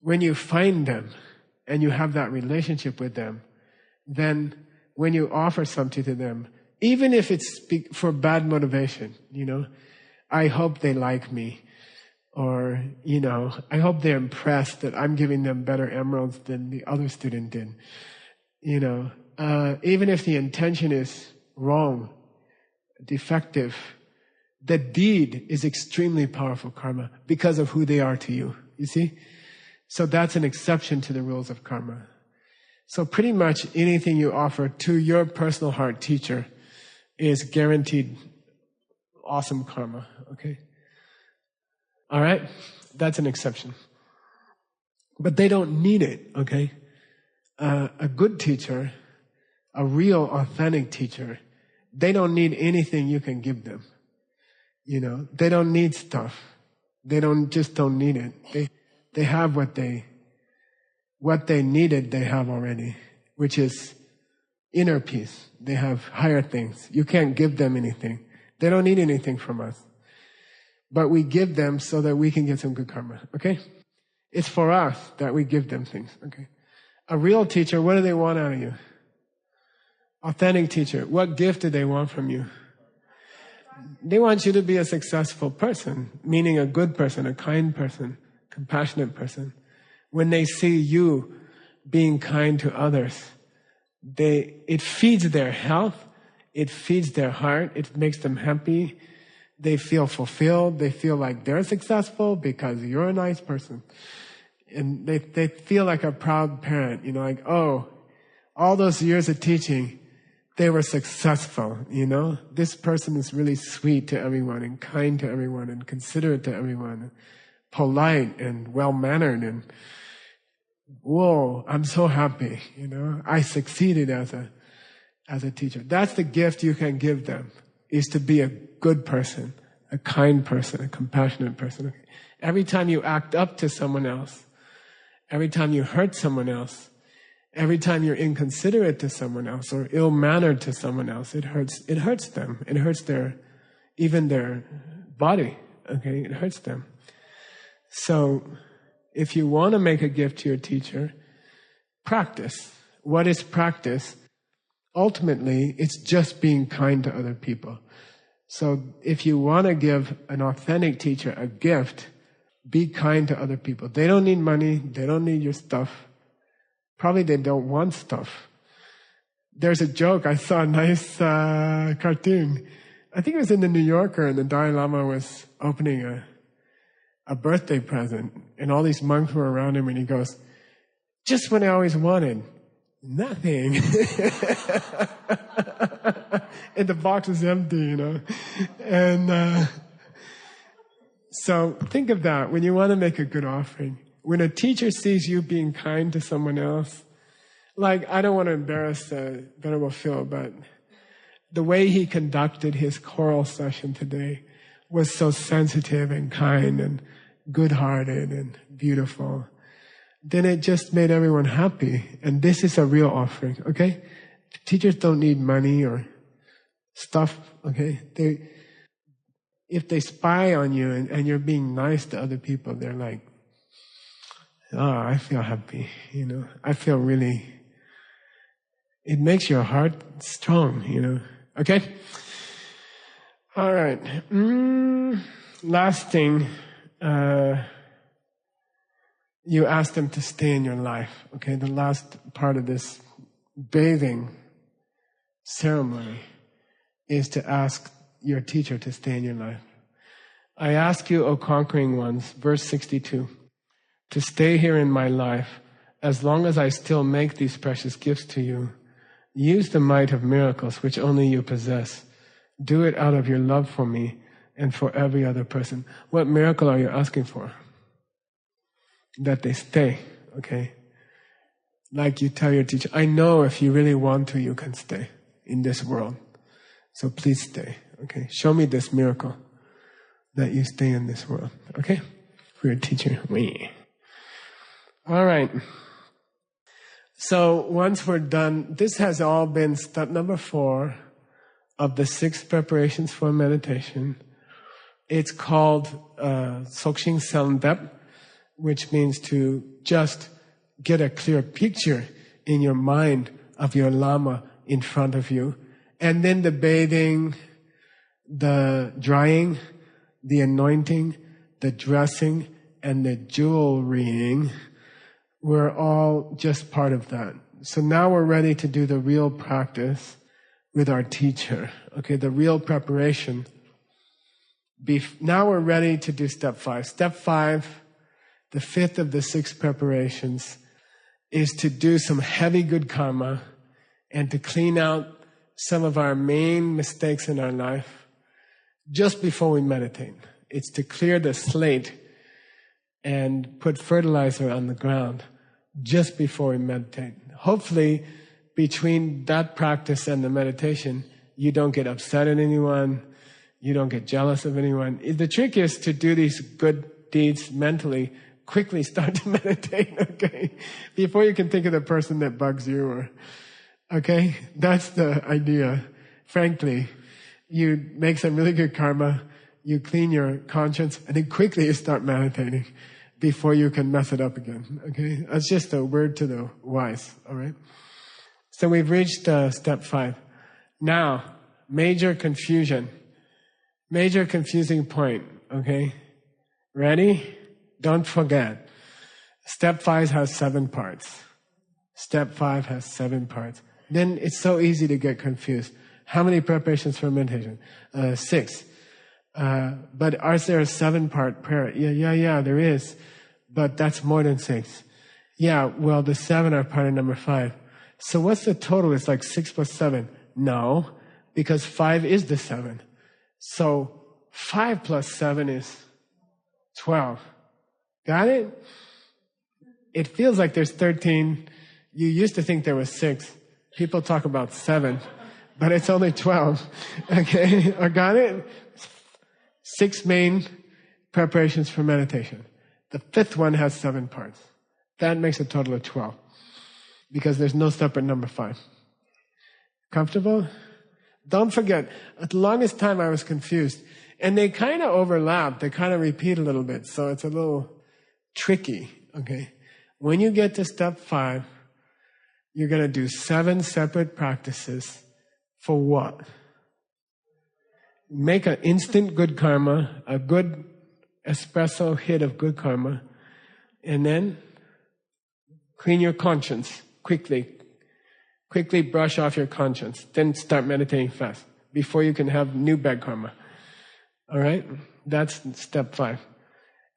S1: When you find them and you have that relationship with them, then when you offer something to them, even if it's for bad motivation, you know, I hope they like me. Or, you know, I hope they're impressed that I'm giving them better emeralds than the other student did. You know, even if the intention is wrong, defective, the deed is extremely powerful karma because of who they are to you. You see? So that's an exception to the rules of karma. So pretty much anything you offer to your personal heart teacher is guaranteed awesome karma. Okay? All right? That's an exception. But they don't need it, okay? A good teacher, a real, authentic teacher, they don't need anything you can give them. You know, they don't need stuff. They don't need it. They have what they needed, they have already, which is inner peace. They have higher things. You can't give them anything. They don't need anything from us. But we give them so that we can get some good karma, okay? It's for us that we give them things, okay? A real teacher, what do they want out of you? Authentic teacher, what gift do they want from you? They want you to be a successful person, meaning a good person, a kind person, compassionate person. When they see you being kind to others, it feeds their health, it feeds their heart, it makes them happy. They feel fulfilled. They feel like they're successful because you're a nice person. And they feel like a proud parent, you know, like, oh, all those years of teaching, they were successful, you know. This person is really sweet to everyone and kind to everyone and considerate to everyone, and polite and well-mannered, and whoa, I'm so happy, you know. I succeeded as a teacher. That's the gift you can give them, is to be a good person, a kind person, a compassionate person. Every time you act up to someone else, every time you hurt someone else, every time you're inconsiderate to someone else or ill-mannered to someone else, it hurts them. It hurts even their body. Okay, it hurts them. So, if you want to make a gift to your teacher, practice. What is practice? Ultimately, it's just being kind to other people. So if you want to give an authentic teacher a gift, Be kind to other people. They don't need money. They don't need your stuff. Probably they don't want stuff. There's a joke. I saw a nice cartoon. I think it was in the New Yorker, and the Dalai Lama was opening a birthday present, and all these monks were around him, and he goes, "Just what I always wanted. Nothing." And the box is empty, And so think of that when you want to make a good offering. When a teacher sees you being kind to someone else, like, I don't want to embarrass Venerable Phil, but the way he conducted his choral session today was so sensitive and kind and good-hearted and beautiful. Then it just made everyone happy. And this is a real offering, okay? Teachers don't need money or stuff, okay? If they spy on you and you're being nice to other people, they're like, "Oh, I feel happy, I feel really," it makes your heart strong, Okay? All right. Last thing, you ask them to stay in your life, okay? The last part of this bathing ceremony is to ask your teacher to stay in your life. I ask you, O conquering ones, verse 62, to stay here in my life as long as I still make these precious gifts to you. Use the might of miracles which only you possess. Do it out of your love for me and for every other person. What miracle are you asking for? That they stay, okay? Like you tell your teacher, I know if you really want to, you can stay in this world. So please stay, okay? Show me this miracle that you stay in this world, okay? For your teacher. All right. So once we're done, this has all been step number 4 of the 6 preparations for meditation. It's called Sokshin Seldep, which means to just get a clear picture in your mind of your Lama in front of you. And then the bathing, the drying, the anointing, the dressing, and the jewelrying were all just part of that. So now we're ready to do the real practice with our teacher. Okay, the real preparation. Now we're ready to do step 5. Step 5, the 5th of the 6 preparations, is to do some heavy good karma and to clean out some of our main mistakes in our life just before we meditate. It's to clear the slate and put fertilizer on the ground just before we meditate. Hopefully, between that practice and the meditation, you don't get upset at anyone, you don't get jealous of anyone. The trick is to do these good deeds mentally, quickly start to meditate, okay? Before you can think of the person that bugs you, okay? That's the idea. Frankly, you make some really good karma, you clean your conscience, and then quickly you start meditating before you can mess it up again, okay? That's just a word to the wise, all right? So we've reached step 5. Now, major confusing point, okay? Ready? Don't forget. Step 5 has 7 parts. Step 5 has 7 parts. Then it's so easy to get confused. How many preparations for meditation? 6. But is there a 7-part prayer? Yeah, there is. But that's more than 6. Yeah, well, the 7 are part of number 5. So what's the total? It's like 6 plus 7. No, because 5 is the 7. So 5 plus 7 is 12. Got it? It feels like there's 13. You used to think there was 6. People talk about 7, but it's only 12. Okay, I got it? 6 main preparations for meditation. The 5th one has 7 parts. That makes a total of 12. Because there's no separate number 5. Comfortable? Don't forget, at the longest time I was confused. And they kind of overlap. They kind of repeat a little bit. So it's a little tricky, okay? When you get to step 5, you're going to do 7 separate practices for what? Make an instant good karma, a good espresso hit of good karma, and then clean your conscience quickly. Quickly brush off your conscience. Then start meditating fast before you can have new bad karma. All right? That's step 5.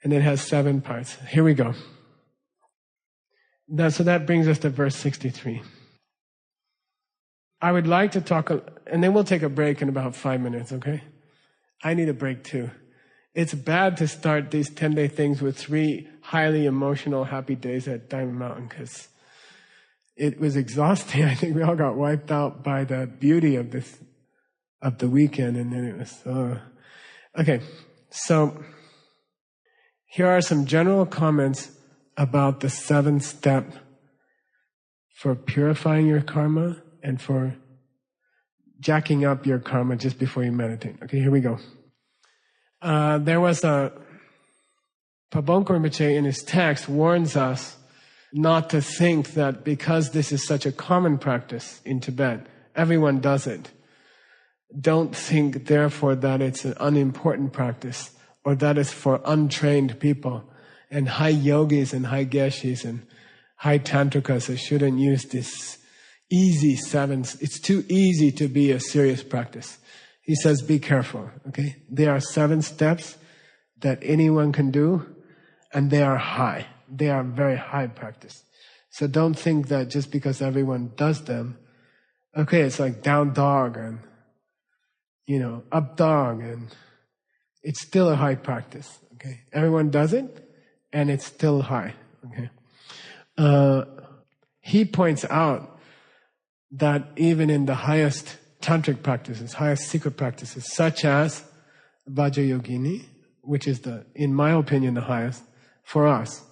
S1: And it has 7 parts. Here we go. So that brings us to verse 63. I would like to talk, and then we'll take a break in about 5 minutes, okay? I need a break too. It's bad to start these 10-day things with 3 highly emotional, happy days at Diamond Mountain because it was exhausting. I think we all got wiped out by the beauty of the weekend, and then it was, okay. So here are some general comments about the 7th step for purifying your karma and for jacking up your karma just before you meditate. Okay, here we go. There was Pabon Rinpoche in his text warns us not to think that because this is such a common practice in Tibet, everyone does it. Don't think, therefore, that it's an unimportant practice or that it's for untrained people and high yogis and high geshis and high tantrikas that shouldn't use this easy 7. It's too easy to be a serious practice. He says, be careful, okay? There are 7 steps that anyone can do, and they are high. They are very high practice. So don't think that just because everyone does them, okay, it's like down dog and, up dog, and it's still a high practice, okay? Everyone does it, and it's still high, okay? He points out that even in the highest tantric practices, highest secret practices, such as Vajrayogini, which is in my opinion, the highest for us,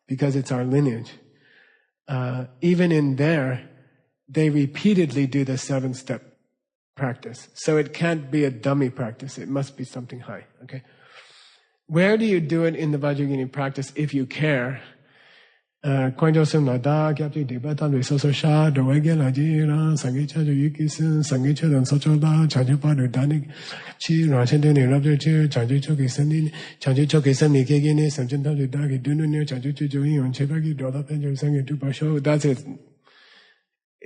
S1: because it's our lineage. Even in there, they repeatedly do the 7-step practice. So it can't be a dummy practice. It must be something high, okay? Where do you do it in the Vajrayogini practice if you care?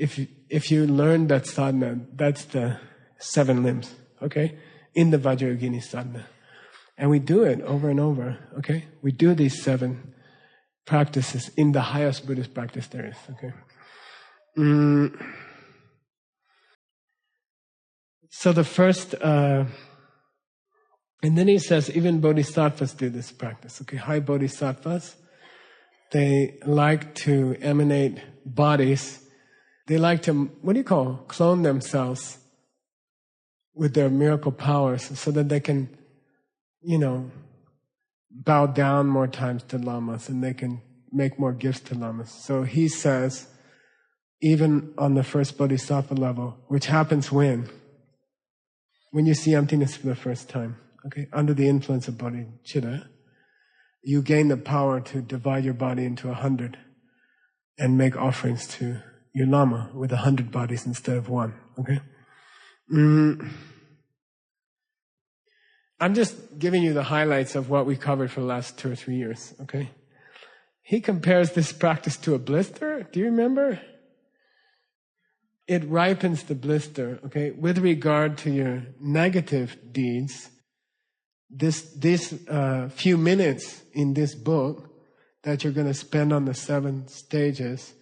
S1: If you learn that sadhana, that's the 7 limbs, okay? In the Vajrayogini sadhana. And we do it over and over, okay? We do these 7 practices in the highest Buddhist practice there is, okay? So the first, and then he says even bodhisattvas do this practice, okay? High bodhisattvas, they like to emanate bodies. They like to, clone themselves with their miracle powers so that they can, bow down more times to lamas and they can make more gifts to lamas. So he says, even on the first bodhisattva level, which happens when you see emptiness for the first time, okay, under the influence of bodhicitta, you gain the power to divide your body into 100 and make offerings to your lama with 100 bodies instead of 1, okay? I'm just giving you the highlights of what we covered for the last 2 or 3 years, okay? He compares this practice to a blister. Do you remember? It ripens the blister, okay? With regard to your negative deeds, these few minutes in this book that you're going to spend on the 7 stages,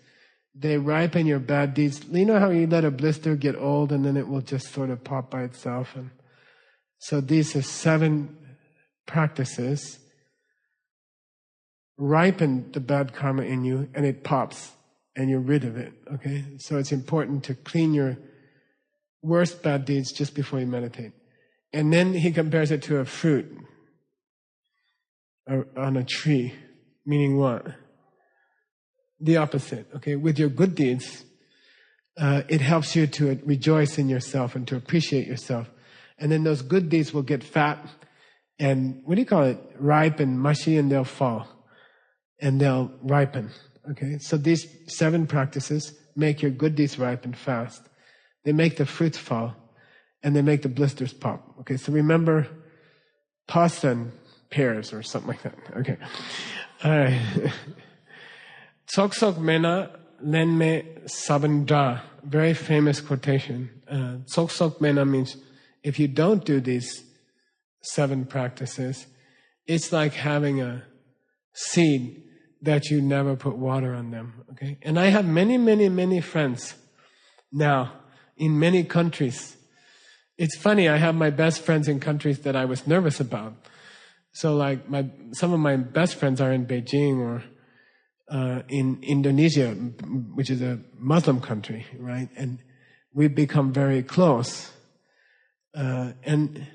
S1: they ripen your bad deeds. You know how you let a blister get old and then it will just sort of pop by itself? And so these are 7 practices, ripen the bad karma in you, and it pops, and you're rid of it, okay? So it's important to clean your worst bad deeds just before you meditate. And then he compares it to a fruit on a tree, meaning what? The opposite, okay? With your good deeds, it helps you to rejoice in yourself and to appreciate yourself. And then those good deeds will get fat and, ripe and mushy, and they'll fall. And they'll ripen, okay? So these 7 practices make your good deeds ripen fast. They make the fruits fall, and they make the blisters pop, okay? So remember, pasan, pears or something like that. Okay. All right. Sok sok mena lenme sabandra. Very famous quotation. Sok sok mena means if you don't do these 7 practices, it's like having a seed that you never put water on them. Okay. And I have many friends now in many countries. It's funny, I have my best friends in countries that I was nervous about. So like some of my best friends are in Beijing or in Indonesia, which is a Muslim country, right? And we've become very close. And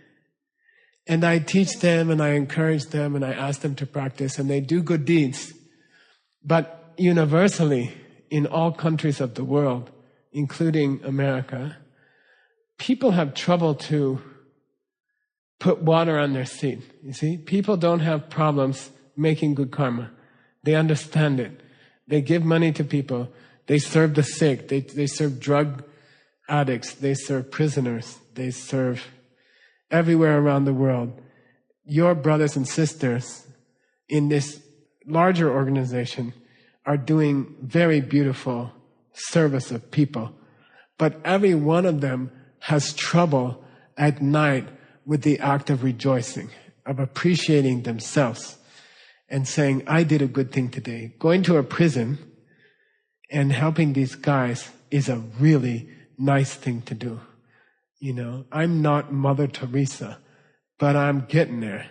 S1: I teach them and I encourage them and I ask them to practice and they do good deeds. But universally, in all countries of the world, including America, people have trouble to put water on their seed. You see, people don't have problems making good karma. They understand it. They give money to people. They serve the sick. They serve drug addicts. They serve prisoners. They serve everywhere around the world. Your brothers and sisters in this larger organization are doing very beautiful service of people. But every one of them has trouble at night with the act of rejoicing, of appreciating themselves and saying, I did a good thing today. Going to a prison and helping these guys is a really nice thing to do. You know, I'm not Mother Teresa, but I'm getting there.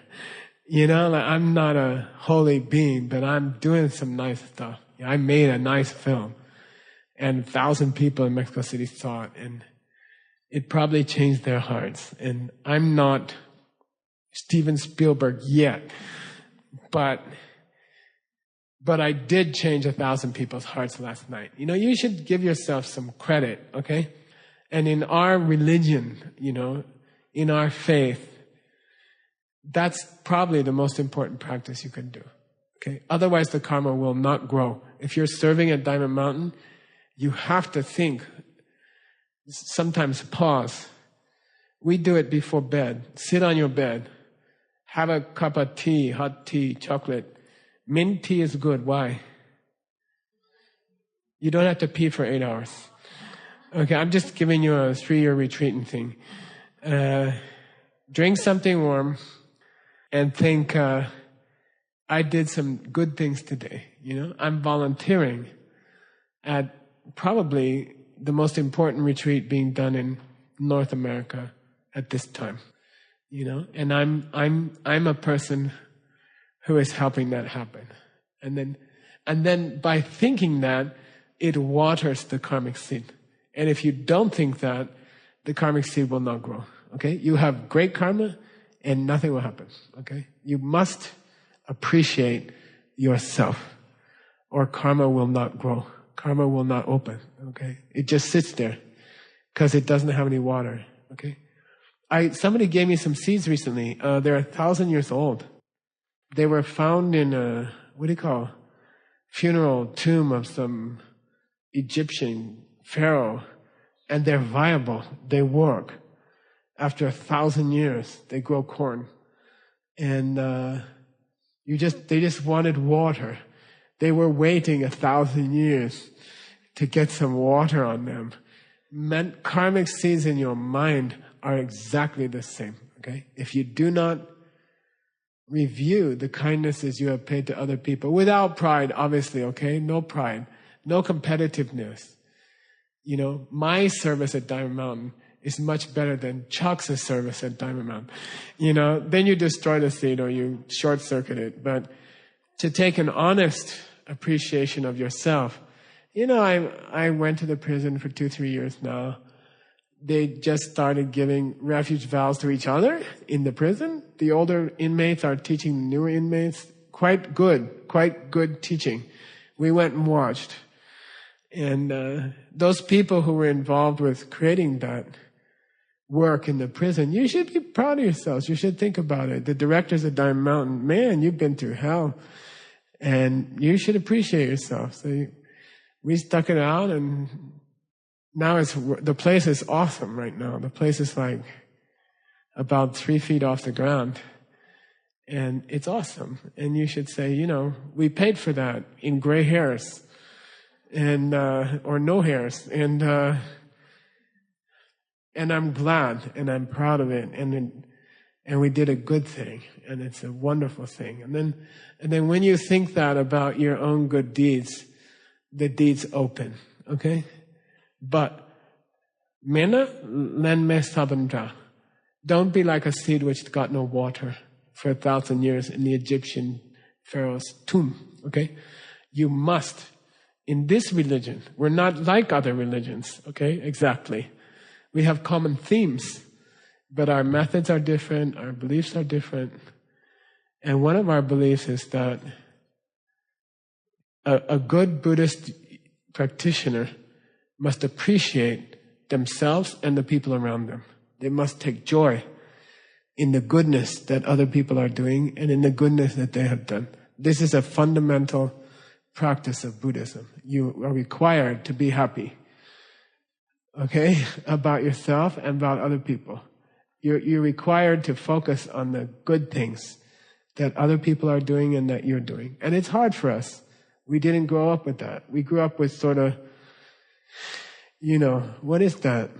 S1: You know, like I'm not a holy being, but I'm doing some nice stuff. I made a nice film and 1,000 people in Mexico City saw it and it probably changed their hearts. And I'm not Steven Spielberg yet, but I did change 1,000 people's hearts last night. You know, you should give yourself some credit, okay? And in our religion, you know, in our faith, that's probably the most important practice you can do, okay? Otherwise, the karma will not grow. If you're serving at Diamond Mountain, you have to think, sometimes pause. We do it before bed. Sit on your bed. Have a cup of tea, hot tea, chocolate. Mint tea is good. Why? You don't have to pee for 8 hours. Okay, I'm just giving you a 3-year retreating thing. Drink something warm and think, I did some good things today. You know, I'm volunteering at probably the most important retreat being done in North America at this time. You know, and I'm a person who is helping that happen. And then by thinking that, it waters the karmic seed. And if you don't think that, the karmic seed will not grow. Okay? You have great karma and nothing will happen. Okay? You must appreciate yourself or karma will not grow. Karma will not open. Okay? It just sits there because it doesn't have any water. Okay? Somebody gave me some seeds recently. They're 1,000 years old. They were found in a, funeral tomb of some Egyptian pharaoh. And they're viable. They work. After 1,000 years, they grow corn. And they just wanted water. They were waiting 1,000 years to get some water on them. Karmic seeds in your mind are exactly the same. Okay? If you do not review the kindnesses you have paid to other people, without pride, obviously, okay? No pride, no competitiveness. You know, my service at Diamond Mountain is much better than Chuck's service at Diamond Mountain. You know, then you destroy the seed or you short-circuit it. But to take an honest appreciation of yourself, you know, I went to the prison for 2-3 years now. They just started giving refuge vows to each other in the prison. The older inmates are teaching the newer inmates. Quite good teaching. We went and watched. And those people who were involved with creating that work in the prison, you should be proud of yourselves. You should think about it. The directors at Diamond Mountain, man, you've been through hell. And you should appreciate yourself. So we stuck it out and now the place is awesome right now. The place is like about 3 feet off the ground. And it's awesome. And you should say, we paid for that in gray hairs and or no hairs. And I'm glad and I'm proud of it. And we did a good thing, and it's a wonderful thing. And then when you think that about your own good deeds, the deeds open. Okay? But mena len me sabandra. Don't be like a seed which got no water for 1,000 years in the Egyptian pharaoh's tomb. Okay? You must. In this religion, we're not like other religions. Okay? Exactly. We have common themes, but our methods are different, our beliefs are different. And one of our beliefs is that a good Buddhist practitioner must appreciate themselves and the people around them. They must take joy in the goodness that other people are doing and in the goodness that they have done. This is a fundamental practice of Buddhism. You are required to be happy, okay, about yourself and about other people. You're required to focus on the good things that other people are doing and that you're doing. And it's hard for us. We didn't grow up with that. We grew up with sort of, what is that?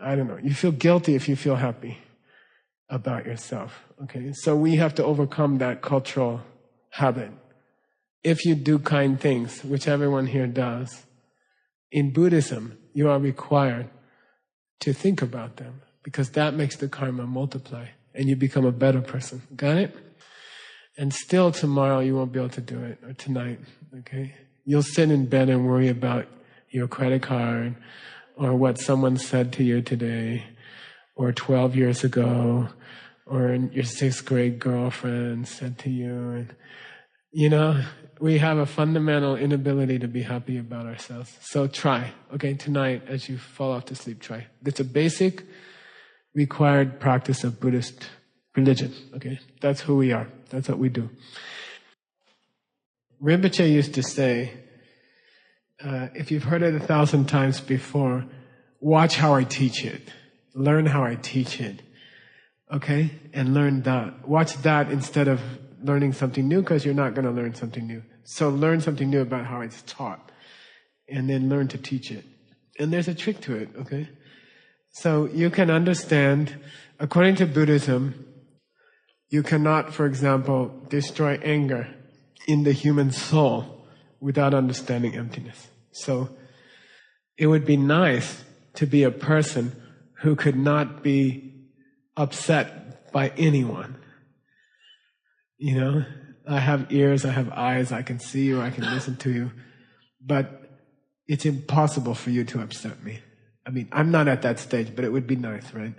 S1: I don't know. You feel guilty if you feel happy about yourself. Okay, so we have to overcome that cultural habit. If you do kind things, which everyone here does, in Buddhism, you are required to think about them, because that makes the karma multiply and you become a better person. Got it? And still tomorrow you won't be able to do it, or tonight, okay? You'll sit in bed and worry about your credit card, or what someone said to you today, or 12 years ago, or your 6th grade girlfriend said to you. And, we have a fundamental inability to be happy about ourselves. So try, okay? Tonight, as you fall off to sleep, try. It's a basic required practice of Buddhist religion, okay? That's who we are. That's what we do. Rinpoche used to say, if you've heard it 1,000 times before, watch how I teach it. Learn how I teach it, okay? And learn that. Watch that instead of learning something new, because you're not going to learn something new. So learn something new about how it's taught, and then learn to teach it. And there's a trick to it, okay? So you can understand, according to Buddhism, you cannot, for example, destroy anger in the human soul without understanding emptiness. So it would be nice to be a person who could not be upset by anyone. I have ears, I have eyes, I can see you, I can listen to you, but it's impossible for you to upset me. I mean, I'm not at that stage, but it would be nice, right?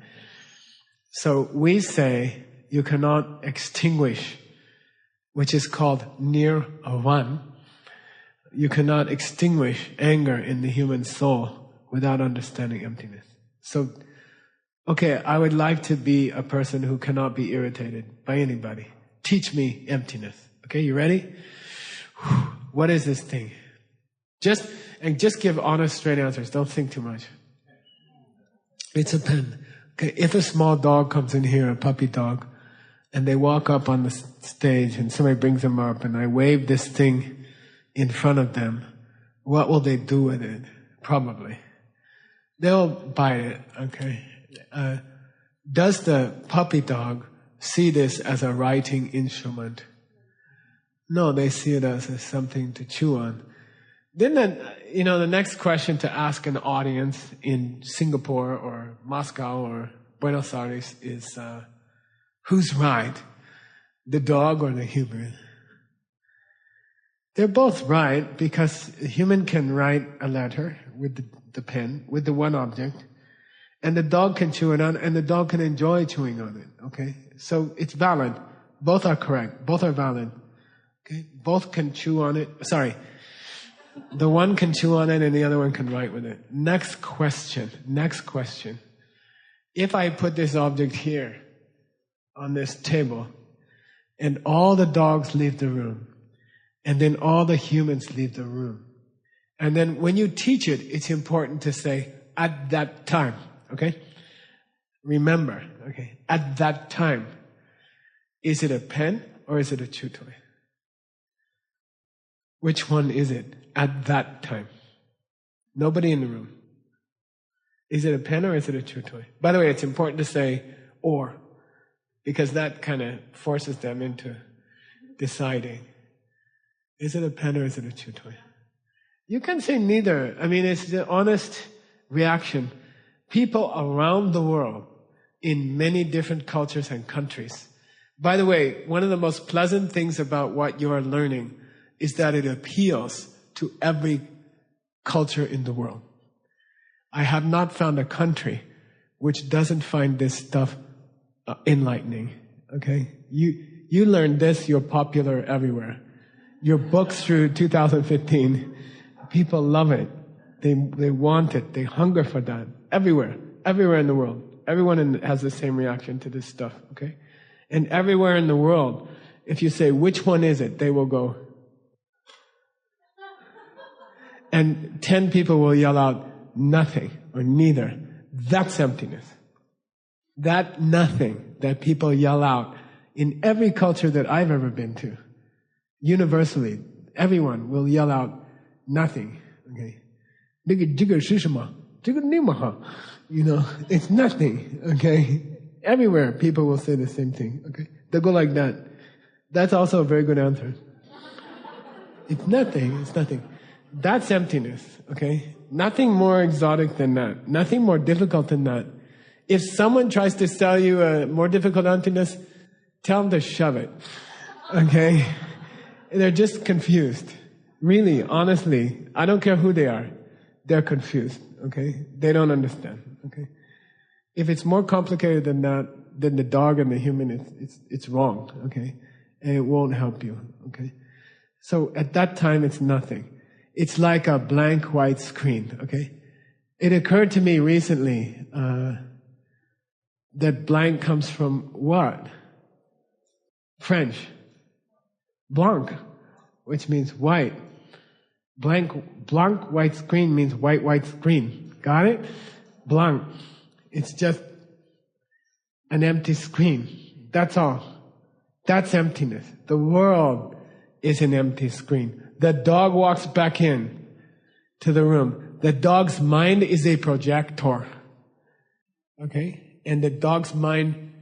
S1: So we say you cannot extinguish, which is called nirvan. You cannot extinguish anger in the human soul without understanding emptiness. So, okay, I would like to be a person who cannot be irritated by anybody. Teach me emptiness. Okay, you ready? What is this thing? Just give honest, straight answers. Don't think too much. It's a pen. Okay, if a small dog comes in here, a puppy dog, and they walk up on the stage and somebody brings them up and I wave this thing in front of them, what will they do with it? Probably. They'll bite it, okay? Does the puppy dog see this as a writing instrument? No, they see it as something to chew on. Then the next question to ask an audience in Singapore or Moscow or Buenos Aires is, who's right? The dog or the human? They're both right, because a human can write a letter with the pen, with the one object, and the dog can chew it on, and the dog can enjoy chewing on it, okay? So it's valid. Both are correct. Both are valid. Okay? Both can chew on it. Sorry. The one can chew on it and the other one can write with it. Next question. If I put this object here on this table and all the dogs leave the room and then all the humans leave the room, and then when you teach it, it's important to say, at that time, okay? Remember, okay? At that time, Is it a pen or is it a chew toy? Which one is it at that time? Nobody in the room. Is it a pen or is it a chew toy? By the way, it's important to say or, because that kind of forces them into deciding. Is it a pen or is it a chew toy? You can say neither. I mean, it's the honest reaction. People around the world, in many different cultures and countries. By the way, one of the most pleasant things about what you are learning is that it appeals to every culture in the world. I have not found a country which doesn't find this stuff enlightening. Okay? You learn this, you're popular everywhere. Your books through 2015, people love it. They want it. They hunger for that. Everywhere in the world. Everyone has the same reaction to this stuff. Okay? And everywhere in the world, if you say, which one is it? They will go. And 10 people will yell out, nothing or neither. That's emptiness. That nothing that people yell out in every culture that I've ever been to, universally, everyone will yell out nothing. Okay? You know, it's nothing. Okay? Everywhere people will say the same thing. Okay? They'll go like that. That's also a very good answer. It's nothing. It's nothing. That's emptiness, okay? Nothing more exotic than that. Nothing more difficult than that. If someone tries to sell you a more difficult emptiness, tell them to shove it, okay? They're just confused. Really, honestly, I don't care who they are. They're confused, okay? They don't understand, okay? If it's more complicated than that, then the dog and the human, it's wrong, okay? And it won't help you, okay? So at that time, it's nothing. It's like a blank white screen, okay? It occurred to me recently that blank comes from what? French. Blanc, which means white. Blank white screen means white screen. Got it? Blanc. It's just an empty screen. That's all. That's emptiness. The world is an empty screen. The dog walks back in to the room. The dog's mind is a projector. Okay? And the dog's mind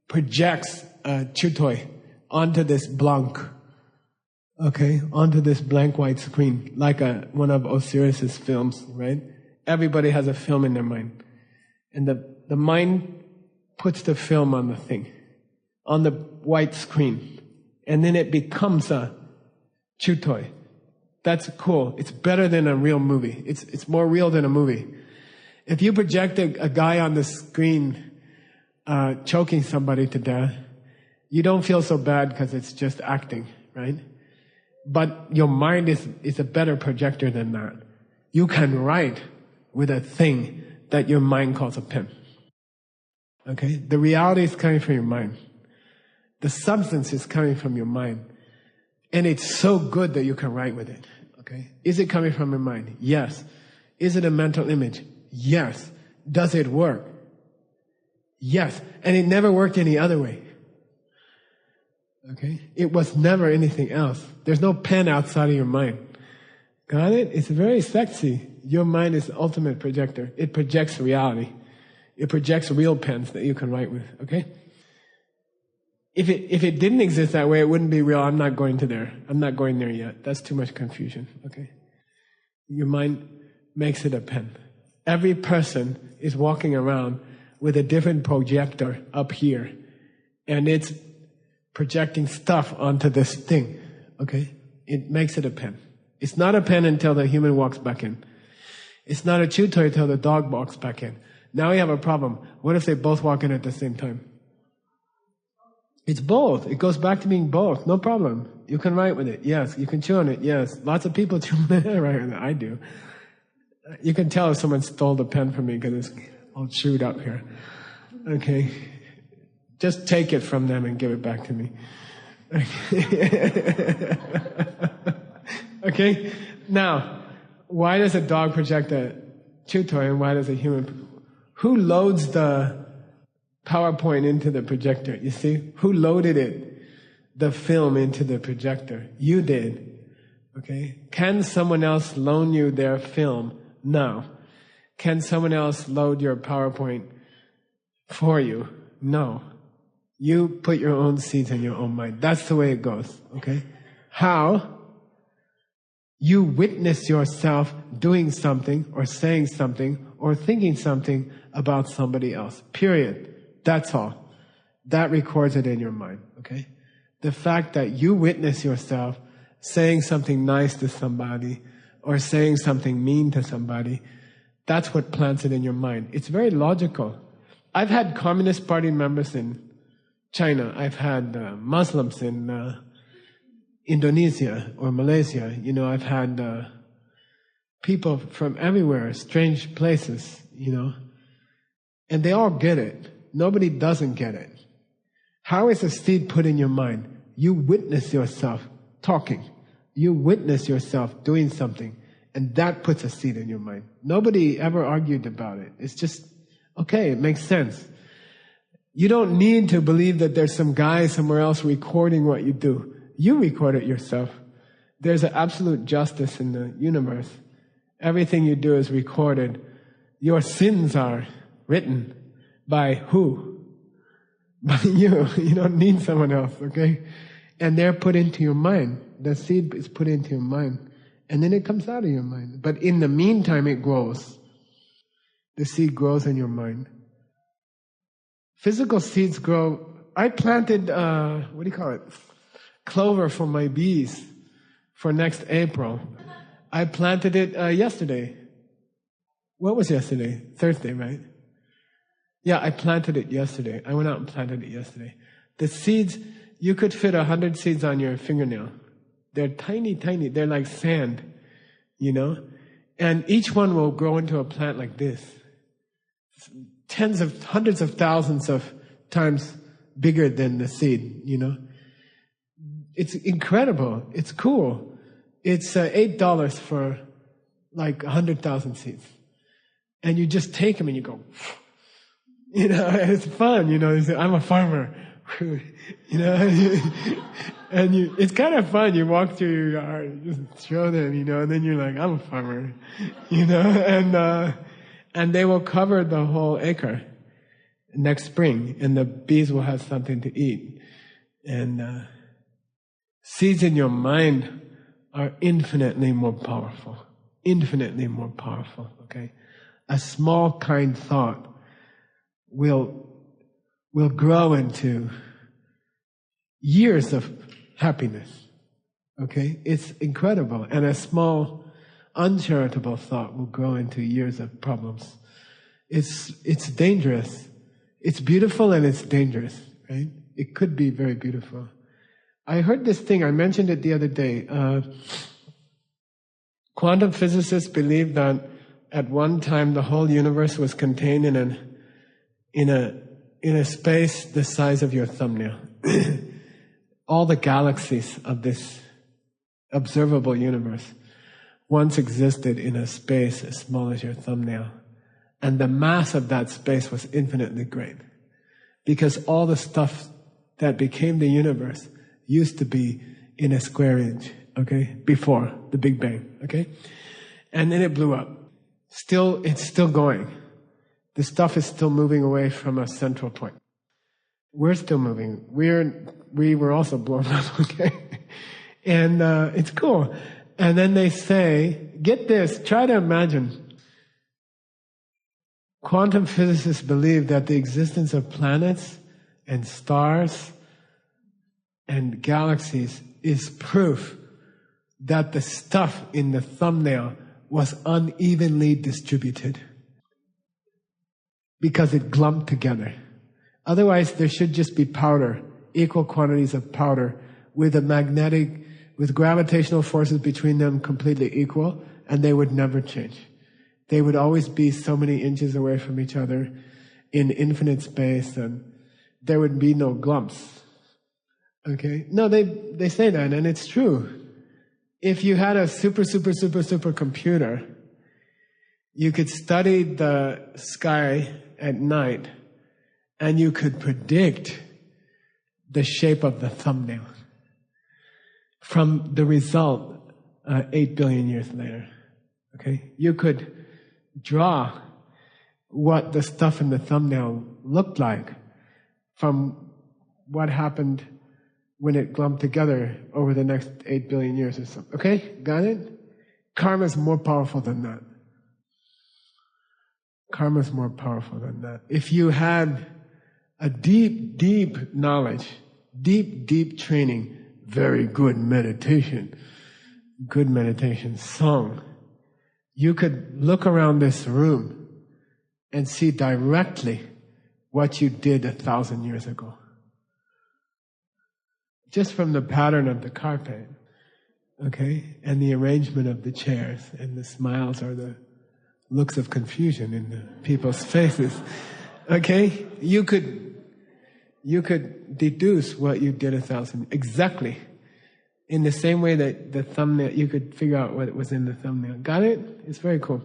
S1: projects a chew toy onto this blank. Okay? Onto this blank white screen. Like one of Osiris's films, right? Everybody has a film in their mind. And the mind puts the film on the thing. On the white screen. And then it becomes a chew toy. That's cool. It's better than a real movie. It's more real than a movie. If you project a guy on the screen choking somebody to death, you don't feel so bad because it's just acting, right? But your mind is a better projector than that. You can write with a thing that your mind calls a pen. Okay? The reality is coming from your mind. The substance is coming from your mind. And it's so good that you can write with it. Okay? Is it coming from your mind? Yes. Is it a mental image? Yes. Does it work? Yes. And it never worked any other way. Okay? It was never anything else. There's no pen outside of your mind. Got it? It's very sexy. Your mind is the ultimate projector. It projects reality. It projects real pens that you can write with. Okay? If it didn't exist that way, it wouldn't be real. I'm not going there. I'm not going there yet. That's too much confusion. Okay? Your mind makes it a pen. Every person is walking around with a different projector up here. And it's projecting stuff onto this thing. Okay? It makes it a pen. It's not a pen until the human walks back in. It's not a chew toy until the dog walks back in. Now we have a problem. What if they both walk in at the same time? It's both. It goes back to being both. No problem. You can write with it. Yes. You can chew on it. Yes. Lots of people chew on it. Right. I do. You can tell if someone stole the pen from me because it's all chewed up here. Okay. Just take it from them and give it back to me. Okay. Now, why does a dog project a chew toy and why does a human? Who loads the PowerPoint into the projector? You see? Who loaded it? the film into the projector. You did. Okay? Can someone else loan you their film? No. Can someone else load your PowerPoint for you? No. You put your own seeds in your own mind. That's the way it goes. Okay? How? You witness yourself doing something or saying something or thinking something about somebody else. Period. That's all. That records it in your mind. Okay? The fact that you witness yourself saying something nice to somebody or saying something mean to somebody, that's what plants it in your mind. It's very logical. I've had Communist Party members in China. I've had Muslims in Indonesia or Malaysia. You know, I've had people from everywhere, strange places, you know, and they all get it. Nobody doesn't get it. How is a seed put in your mind? You witness yourself talking. You witness yourself doing something, and that puts a seed in your mind. Nobody ever argued about it. It's just, okay, it makes sense. You don't need to believe that there's some guy somewhere else recording what you do. You record it yourself. There's an absolute justice in the universe. Everything you do is recorded. Your sins are written by who? By you. You don't need someone else, okay? And they're put into your mind. The seed is put into your mind. And then it comes out of your mind. But in the meantime, it grows. The seed grows in your mind. Physical seeds grow. I planted, what do you call it? Clover for my bees for next April. I planted it yesterday. What was yesterday? Thursday, right? Yeah, I planted it yesterday. I went out and planted it yesterday. The seeds, you could fit 100 seeds on your fingernail. They're tiny, tiny. They're like sand, you know? And each one will grow into a plant like this. Hundreds of thousands of times bigger than the seed, you know? It's incredible. It's cool. It's $8 for like 100,000 seeds. And you just take them and you go, you know, it's fun, you know. You say, I'm a farmer, you know. And it's kind of fun. You walk through your yard, you just throw them, you know, and then you're like, I'm a farmer, you know. And they will cover the whole acre next spring, and the bees will have something to eat. And seeds in your mind are infinitely more powerful. Infinitely more powerful, okay? A small, kind thought will grow into years of happiness, okay? It's incredible. And a small, uncharitable thought will grow into years of problems. It's dangerous. It's beautiful and it's dangerous, right? It could be very beautiful. I heard this thing, I mentioned it the other day. Quantum physicists believe that at one time the whole universe was contained in a space the size of your thumbnail. All the galaxies of this observable universe once existed in a space as small as your thumbnail. And the mass of that space was infinitely great. Because all the stuff that became the universe used to be in a square inch, okay? Before the Big Bang, okay? And then it blew up. It's still going. The stuff is still moving away from a central point. We're still moving. We were also blown up, okay? And it's cool. And then they say, get this, try to imagine. Quantum physicists believe that the existence of planets and stars and galaxies is proof that the stuff in the thumbnail was unevenly distributed because it glumped together. Otherwise, there should just be powder, equal quantities of powder with gravitational forces between them completely equal, and they would never change. They would always be so many inches away from each other in infinite space, and there would be no glumps. Okay? No, they say that, and it's true. If you had a super computer, you could study the sky at night, and you could predict the shape of the thumbnail. from the result 8 billion years later. Okay? You could draw what the stuff in the thumbnail looked like from what happened when it clumped together over the next 8 billion years or so. Okay? Got it? Karma is more powerful than that. Karma is more powerful than that. If you had a deep, deep knowledge, deep, deep training, very good meditation song, you could look around this room and see directly what you did 1,000 years ago. Just from the pattern of the carpet, okay, and the arrangement of the chairs, and the smiles or the looks of confusion in the people's faces, okay, you could deduce what you did 1,000 exactly. In the same way that the thumbnail, you could figure out what was in the thumbnail. Got it? It's very cool.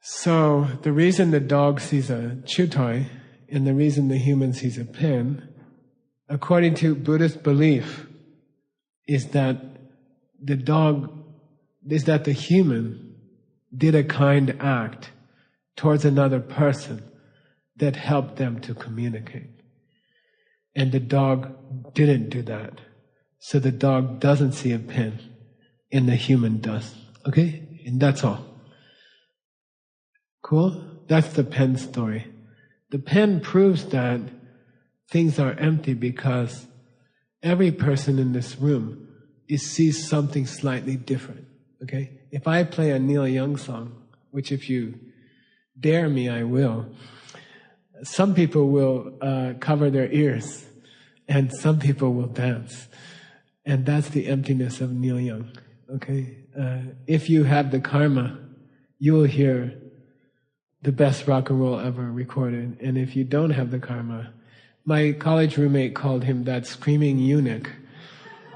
S1: So the reason the dog sees a chew toy and the reason the human sees a pen, according to Buddhist belief, is that the human did a kind act towards another person that helped them to communicate. And the dog didn't do that. So the dog doesn't see a pen, and the human does. Okay? And that's all. Cool? That's the pen story. The pen proves that things are empty because every person in this room sees something slightly different. Okay? If I play a Neil Young song, which if you dare me, I will, some people will cover their ears, and some people will dance. And that's the emptiness of Neil Young. Okay? If you have the karma, you will hear the best rock and roll ever recorded. And if you don't have the karma, my college roommate called him that screaming eunuch.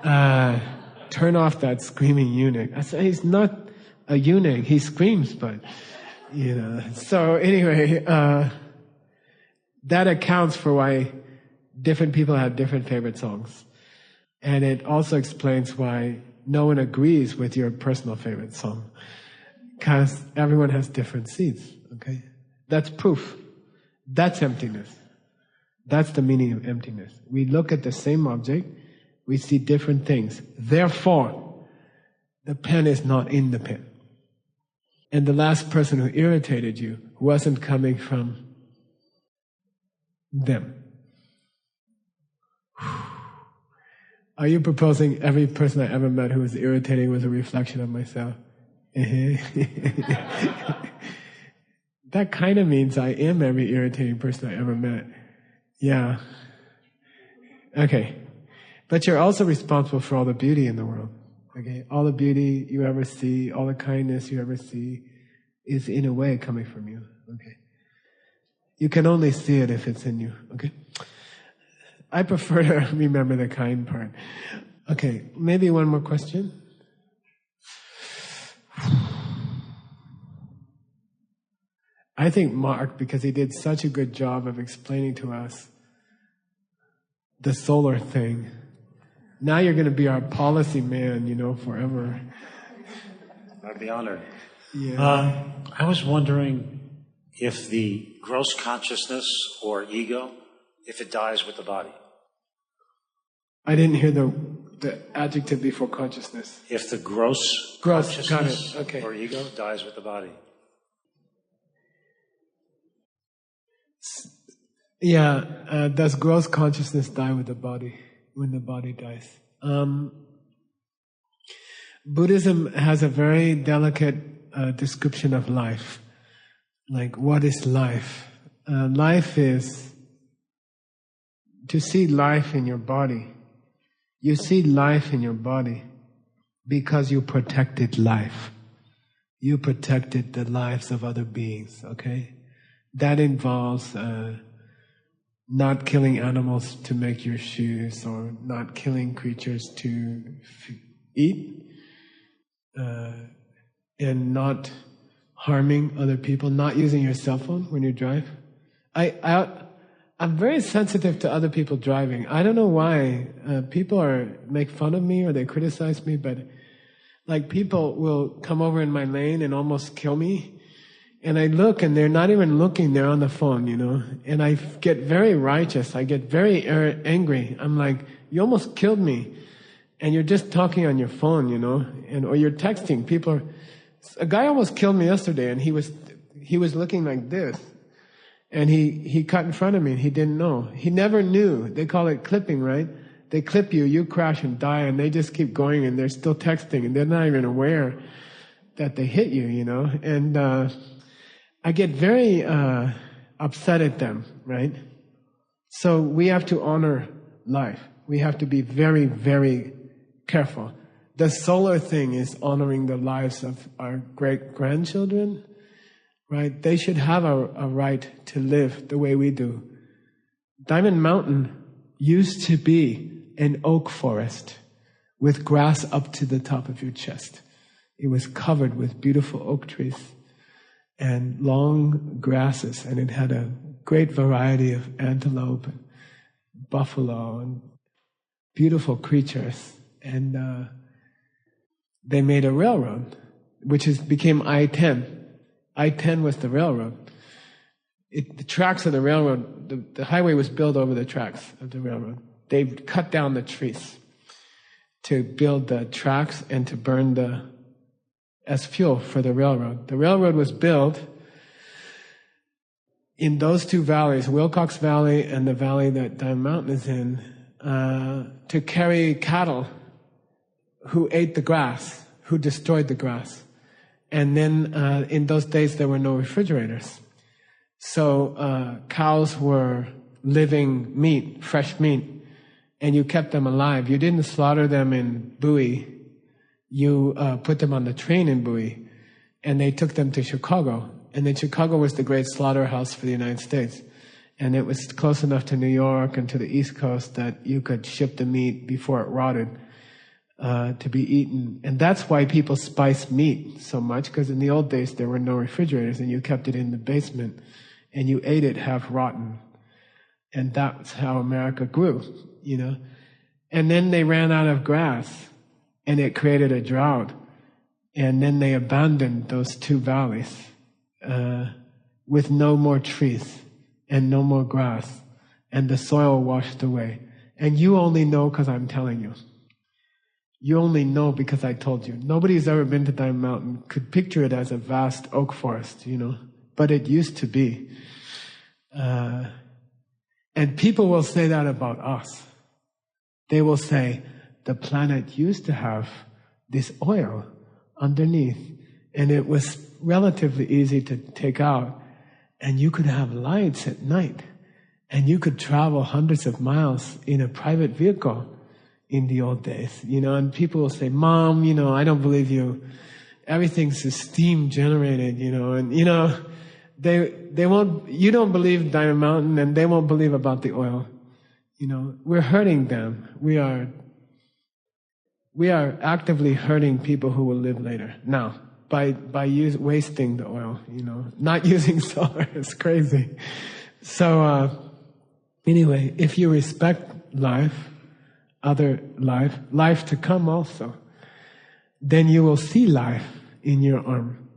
S1: Turn off that screaming eunuch. I said, he's not a eunuch. He screams, but, you know. So anyway, that accounts for why different people have different favorite songs. And it also explains why no one agrees with your personal favorite song. Because everyone has different seeds, okay? That's proof. That's emptiness. That's the meaning of emptiness. We look at the same object, we see different things. Therefore, the pen is not in the pen. And the last person who irritated you wasn't coming from them. Are you proposing every person I ever met who was irritating was a reflection of myself? That kind of means I am every irritating person I ever met. Yeah. Okay. But you're also responsible for all the beauty in the world. Okay? All the beauty you ever see, all the kindness you ever see is in a way coming from you. Okay? You can only see it if it's in you. Okay? I prefer to remember the kind part. Okay, maybe one more question. I think Mark, because he did such a good job of explaining to us the solar thing. Now you're going to be our policy man, forever.
S2: I'd be honored.
S1: Yeah.
S2: I was wondering if the gross consciousness or ego, if it dies with the body.
S1: I didn't hear the adjective before consciousness.
S2: If the gross consciousness or ego dies with the body.
S1: Yeah, does gross consciousness die with the body, when the body dies? Buddhism has a very delicate description of life. Like, what is life? Life is to see life in your body. You see life in your body because you protected life. You protected the lives of other beings, okay? That involves not killing animals to make your shoes, or not killing creatures to eat, and not harming other people, not using your cell phone when you drive. I I'm very sensitive to other people driving. I don't know why. People make fun of me or they criticize me, but like people will come over in my lane and almost kill me. And I look and they're not even looking, they're on the phone, And I get very righteous. I get very angry. I'm like, you almost killed me. And you're just talking on your phone, or you're texting. A guy almost killed me yesterday and he was looking like this. And he cut in front of me and he didn't know. He never knew. They call it clipping, right? They clip you, you crash and die, and they just keep going and they're still texting and they're not even aware that they hit you, And I get very upset at them, right? So we have to honor life. We have to be very, very careful. The solar thing is honoring the lives of our great-grandchildren, right? They should have a right to live the way we do. Diamond Mountain used to be an oak forest with grass up to the top of your chest. It was covered with beautiful oak trees and long grasses, and it had a great variety of antelope and buffalo and beautiful creatures. And they made a railroad, which became I-10. I-10 was the railroad. The tracks of the railroad, the highway was built over the tracks of the railroad. They cut down the trees to build the tracks and to burn as fuel for the railroad. The railroad was built in those two valleys, Wilcox Valley and the valley that Diamond Mountain is in, to carry cattle who ate the grass, who destroyed the grass. And then in those days there were no refrigerators. So cows were living meat, fresh meat, and you kept them alive. You didn't slaughter them in Bowie. You put them on the train in Bowie, and they took them to Chicago. And then Chicago was the great slaughterhouse for the United States. And it was close enough to New York and to the East Coast that you could ship the meat before it rotted to be eaten. And that's why people spice meat so much, because in the old days there were no refrigerators and you kept it in the basement and you ate it half rotten. And that's how America grew, And then they ran out of grass and it created a drought. And then they abandoned those two valleys with no more trees and no more grass. And the soil washed away. And you only know because I'm telling you. You only know because I told you. Nobody who's ever been to Diamond Mountain could picture it as a vast oak forest, But it used to be. And people will say that about us. They will say, the planet used to have this oil underneath, and it was relatively easy to take out, and you could have lights at night, and you could travel hundreds of miles in a private vehicle in the old days, and people will say, Mom, I don't believe you. Everything's steam generated, and they won't, you don't believe Diamond Mountain and they won't believe about the oil. We're hurting them. We are actively hurting people who will live later now by wasting the oil, not using solar. It's crazy. So, anyway, if you respect life, other life to come also, then you will see life in your arm.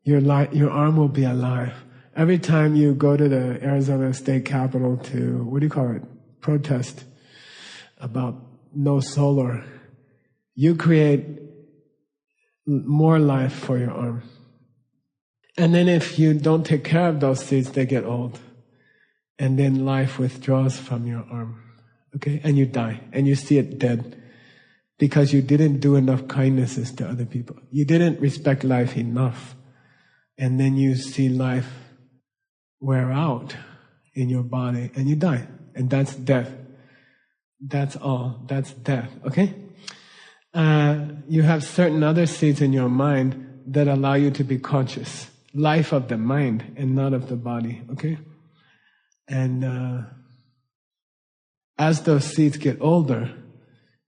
S1: Your arm will be alive. Every time you go to the Arizona State Capitol to, protest about no solar, you create more life for your arm. And then if you don't take care of those seeds, they get old. And then life withdraws from your arm. Okay? And you die. And you see it dead. Because you didn't do enough kindnesses to other people. You didn't respect life enough. And then you see life wear out in your body and you die. And that's death. That's all. That's death. Okay? You have certain other seeds in your mind that allow you to be conscious. Life of the mind and not of the body. Okay? And as those seeds get older,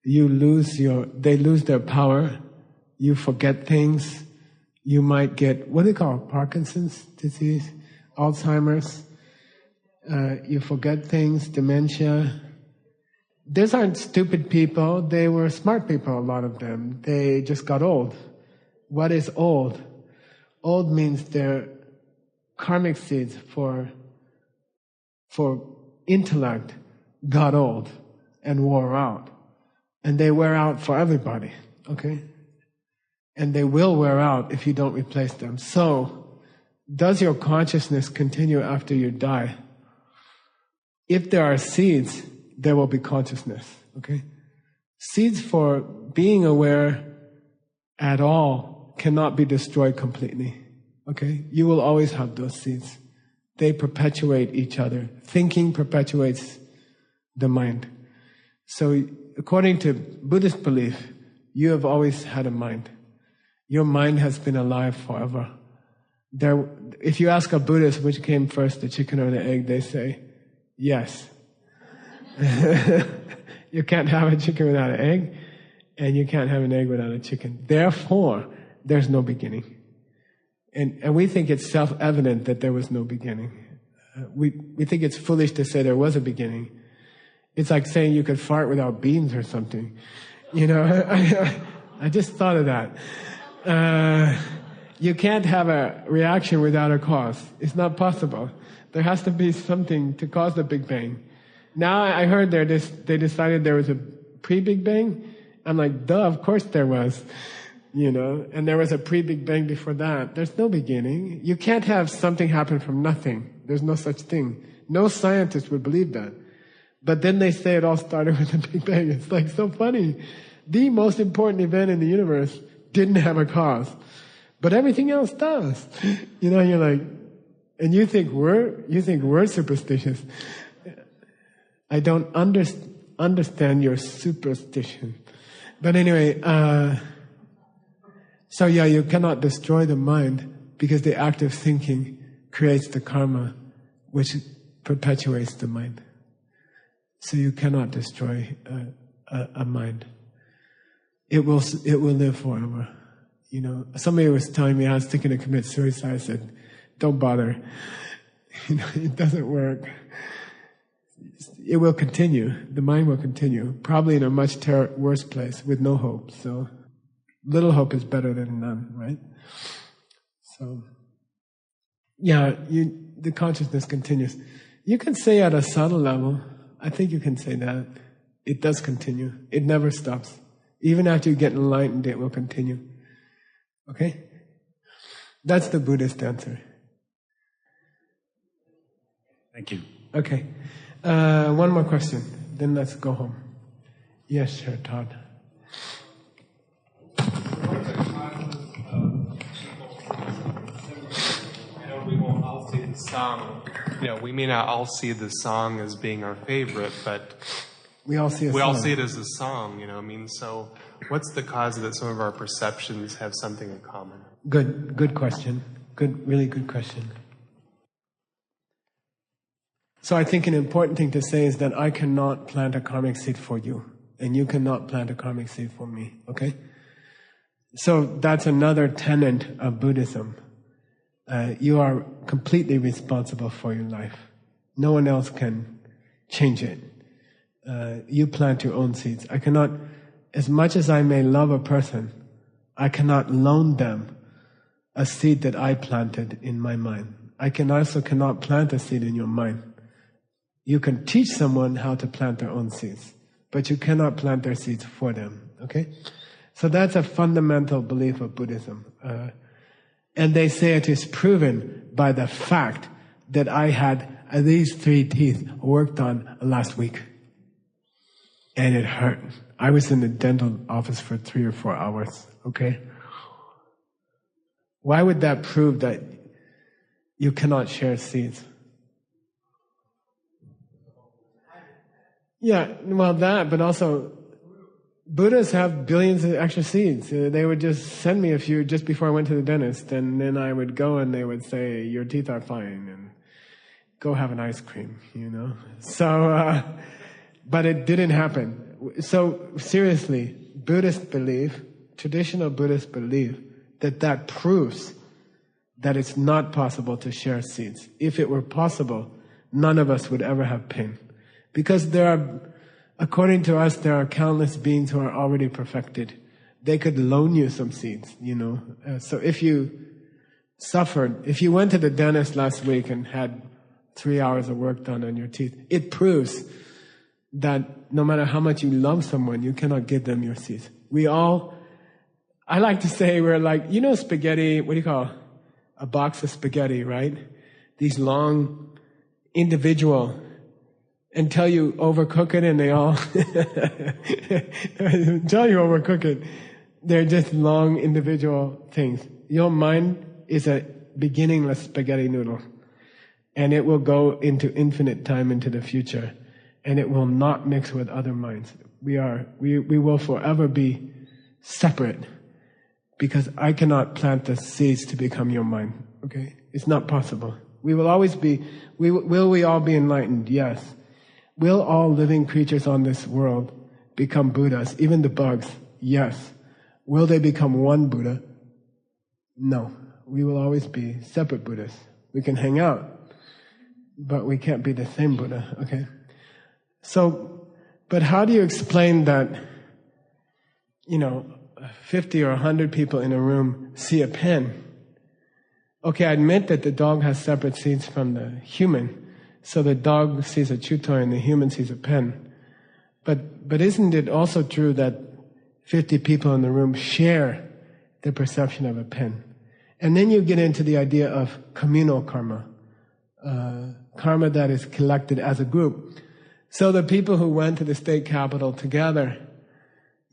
S1: they lose their power. You forget things. You might get, what do they call it? Parkinson's disease? Alzheimer's? You forget things, dementia. These aren't stupid people. They were smart people, a lot of them. They just got old. What is old? Old means their karmic seeds for intellect got old and wore out. And they wear out for everybody, okay? And they will wear out if you don't replace them. So, does your consciousness continue after you die? If there are seeds, there will be consciousness, okay? Seeds for being aware at all cannot be destroyed completely, okay? You will always have those seeds. They perpetuate each other. Thinking perpetuates the mind. So, according to Buddhist belief, you have always had a mind. Your mind has been alive forever. If you ask a Buddhist which came first, the chicken or the egg, they say, yes. You can't have a chicken without an egg, and you can't have an egg without a chicken. Therefore, there's no beginning. And we think it's self-evident that there was no beginning. We think it's foolish to say there was a beginning. It's like saying you could fart without beans or something. You know, I just thought of that. You can't have a reaction without a cause. It's not possible. There has to be something to cause the Big Bang. Now I heard they decided there was a pre-Big Bang. I'm like, duh, of course there was. You know, and there was a pre-Big Bang before that. There's no beginning. You can't have something happen from nothing. There's no such thing. No scientist would believe that. But then they say it all started with the Big Bang. It's like so funny. The most important event in the universe didn't have a cause. But everything else does. You know, you're like, and you think we're superstitious. I don't understand your superstition. But anyway, so yeah, you cannot destroy the mind because the act of thinking creates the karma which perpetuates the mind. So you cannot destroy a mind. It will live forever. You know, somebody was telling me I was thinking to commit suicide. I said, don't bother. You know, it doesn't work. It will continue. The mind will continue, probably in a much worse place with no hope. So little hope is better than none, right? So, yeah, the consciousness continues. You can say at a subtle level, I think you can say that. It does continue. It never stops. Even after you get enlightened, it will continue. Okay? That's the Buddhist answer.
S2: Thank you.
S1: Okay. One more question, then let's go home. Yes, sir, Todd.
S3: We won't all see the song. You know, we may not all see the song as being our favorite, but
S1: we all see
S3: it as a song. You know, I mean, so what's the cause that some of our perceptions have something in common?
S1: Good question. Really good question. So I think an important thing to say is that I cannot plant a karmic seed for you, and you cannot plant a karmic seed for me, okay? So that's another tenet of Buddhism. You are completely responsible for your life. No one else can change it. You plant your own seeds. I cannot, as much as I may love a person, I cannot loan them a seed that I planted in my mind. I cannot plant a seed in your mind. You can teach someone how to plant their own seeds, but you cannot plant their seeds for them, okay? So that's a fundamental belief of Buddhism. And they say it is proven by the fact that I had these 3 teeth worked on last week. And it hurt. I was in the dental office for 3 or 4 hours, okay? Why would that prove that you cannot share seeds? Yeah, well that, but also Buddhists have billions of extra seeds. They would just send me a few just before I went to the dentist, and then I would go and they would say, your teeth are fine, and go have an ice cream, you know? So, but it didn't happen. So, seriously, Buddhist belief, traditional Buddhist belief, that proves that it's not possible to share seeds. If it were possible, none of us would ever have pain. Because according to us, there are countless beings who are already perfected. They could loan you some seeds, So if you suffered, if you went to the dentist last week and had 3 hours of work done on your teeth, it proves that no matter how much you love someone, you cannot give them your seeds. I like to say we're like, spaghetti, what do you call it? A box of spaghetti, right? These long, individual, until you overcook it and they all, until you overcook it, they're just long, individual things. Your mind is a beginningless spaghetti noodle, and it will go into infinite time into the future, and it will not mix with other minds. We will forever be separate, because I cannot plant the seeds to become your mind. Okay? It's not possible. We will always be, will we all be enlightened? Yes. Will all living creatures on this world become Buddhas? Even the bugs? Yes. Will they become one Buddha? No. We will always be separate Buddhas. We can hang out, but we can't be the same Buddha. Okay? So, but how do you explain that, 50 or 100 people in a room see a pen? Okay, I admit that the dog has separate seeds from the human. So the dog sees a chew toy and the human sees a pen. But isn't it also true that 50 people in the room share the perception of a pen? And then you get into the idea of communal karma. Karma that is collected as a group. So the people who went to the state capitol together,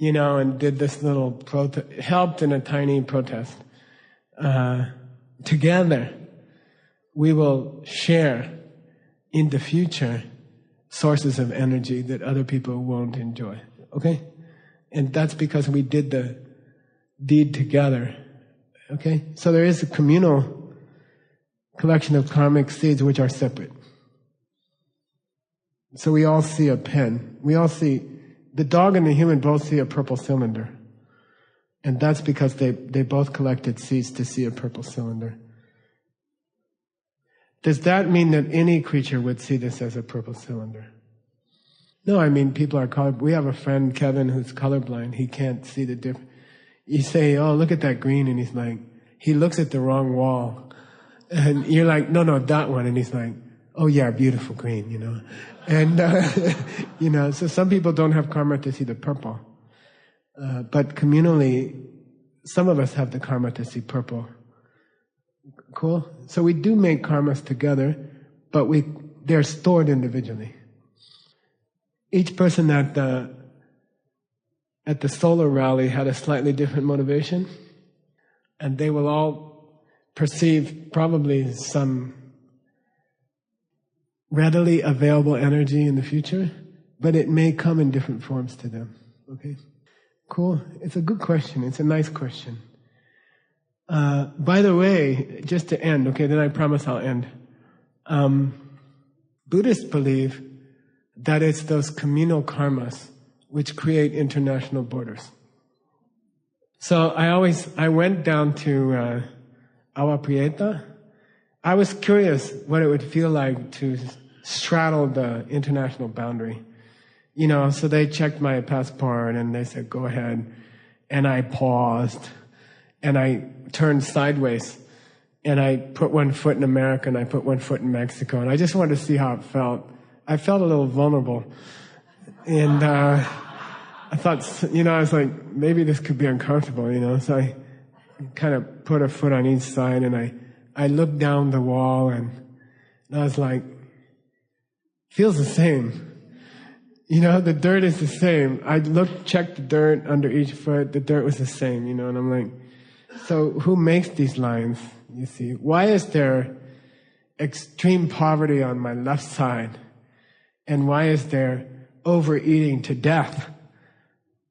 S1: and did this little protest, helped in a tiny protest, together, we will share in the future sources of energy that other people won't enjoy. Okay? And that's because we did the deed together. Okay? So there is a communal collection of karmic seeds which are separate. So we all see a pen. We all see, the dog and the human both see a purple cylinder. And that's because they both collected seeds to see a purple cylinder. Does that mean that any creature would see this as a purple cylinder? No, I mean, people are colorblind. We have a friend, Kevin, who's colorblind. He can't see the difference. You say, oh, look at that green, and he's like, he looks at the wrong wall. And you're like, no, that one. And he's like, oh yeah, beautiful green, And, so some people don't have karma to see the purple. But communally, some of us have the karma to see purple. Cool? So we do make karmas together, but they're stored individually. Each person at the solar rally had a slightly different motivation, and they will all perceive probably some readily available energy in the future, but it may come in different forms to them. Okay? Cool. It's a good question. It's a nice question. By the way, just to end, okay, then I promise I'll end. Buddhists believe that it's those communal karmas which create international borders. So I went down to Agua Prieta. I was curious what it would feel like to straddle the international boundary. So they checked my passport and they said, go ahead. And I paused and I turned sideways and I put one foot in America and I put one foot in Mexico. And I just wanted to see how it felt. I felt a little vulnerable. And I thought, I was like, maybe this could be uncomfortable, So I kind of put a foot on each side and I looked down the wall and I was like, feels the same. The dirt is the same. I checked the dirt under each foot, the dirt was the same, and I'm like, so who makes these lines, you see? Why is there extreme poverty on my left side? And why is there overeating to death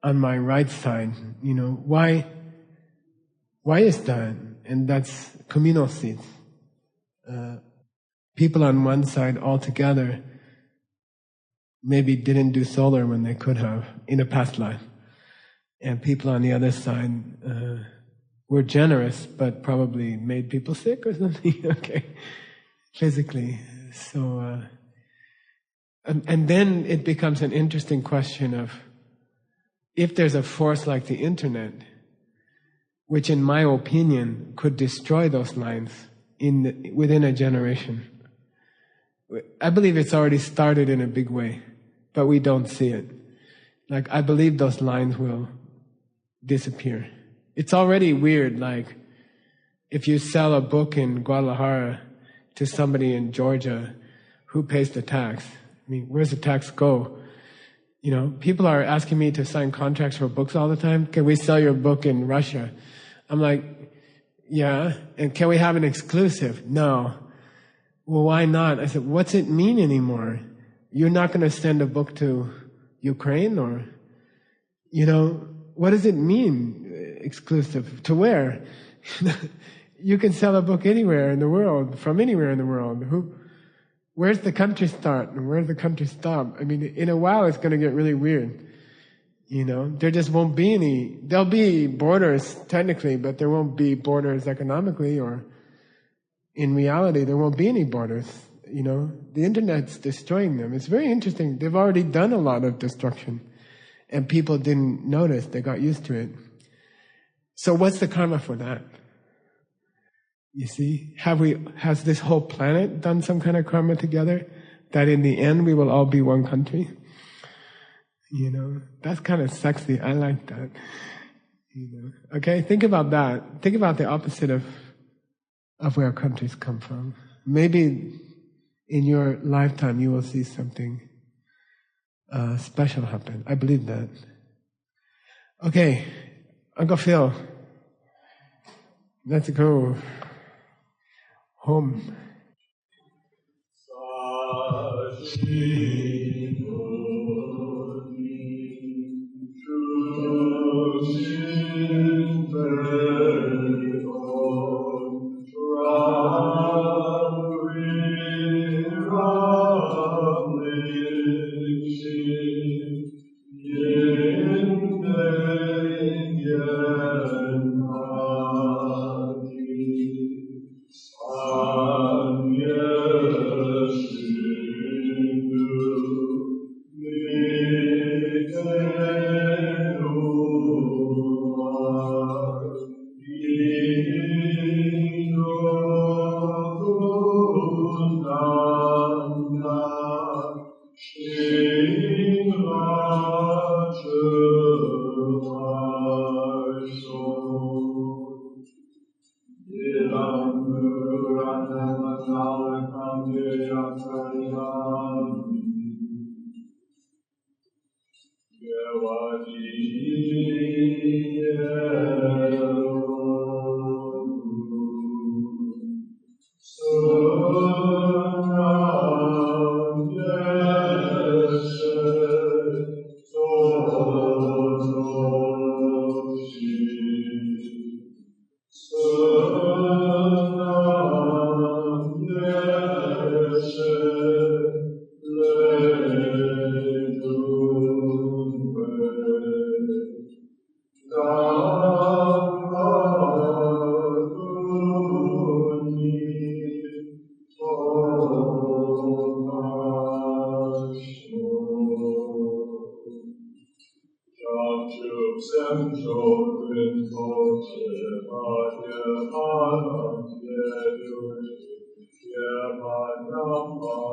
S1: on my right side? Why is that? And that's communal seeds. People on one side altogether maybe didn't do solar when they could have in a past life. And people on the other side were generous, but probably made people sick or something, okay, physically. So And then it becomes an interesting question of, if there's a force like the internet, which in my opinion could destroy those lines within a generation. I believe it's already started in a big way, but we don't see it. Like, I believe those lines will disappear. It's already weird, like, if you sell a book in Guadalajara to somebody in Georgia, who pays the tax? I mean, where's the tax go? You know, people are asking me to sign contracts for books all the time. Can we sell your book in Russia? I'm like, yeah. And can we have an exclusive? No. Well, why not? I said, what's it mean anymore? You're not going to send a book to Ukraine, or, you know, what does it mean, exclusive? To where? You can sell a book anywhere in the world, from anywhere in the world. Where's the country start and where's the country stop? I mean, in a while it's going to get really weird. You know, there just won't be any. There'll be borders technically, but there won't be borders economically, or in reality there won't be any borders. You know, the internet's destroying them. It's very interesting. They've already done a lot of destruction, and people didn't notice. They got used to it. So what's the karma for that? You see, has this whole planet done some kind of karma together, that in the end we will all be one country? You know, that's kind of sexy. I like that. You know, okay, think about that. Think about the opposite of where countries come from. Maybe in your lifetime you will see something special happen. I believe that. Okay, Uncle Phil, let's go home.
S4: Jorchu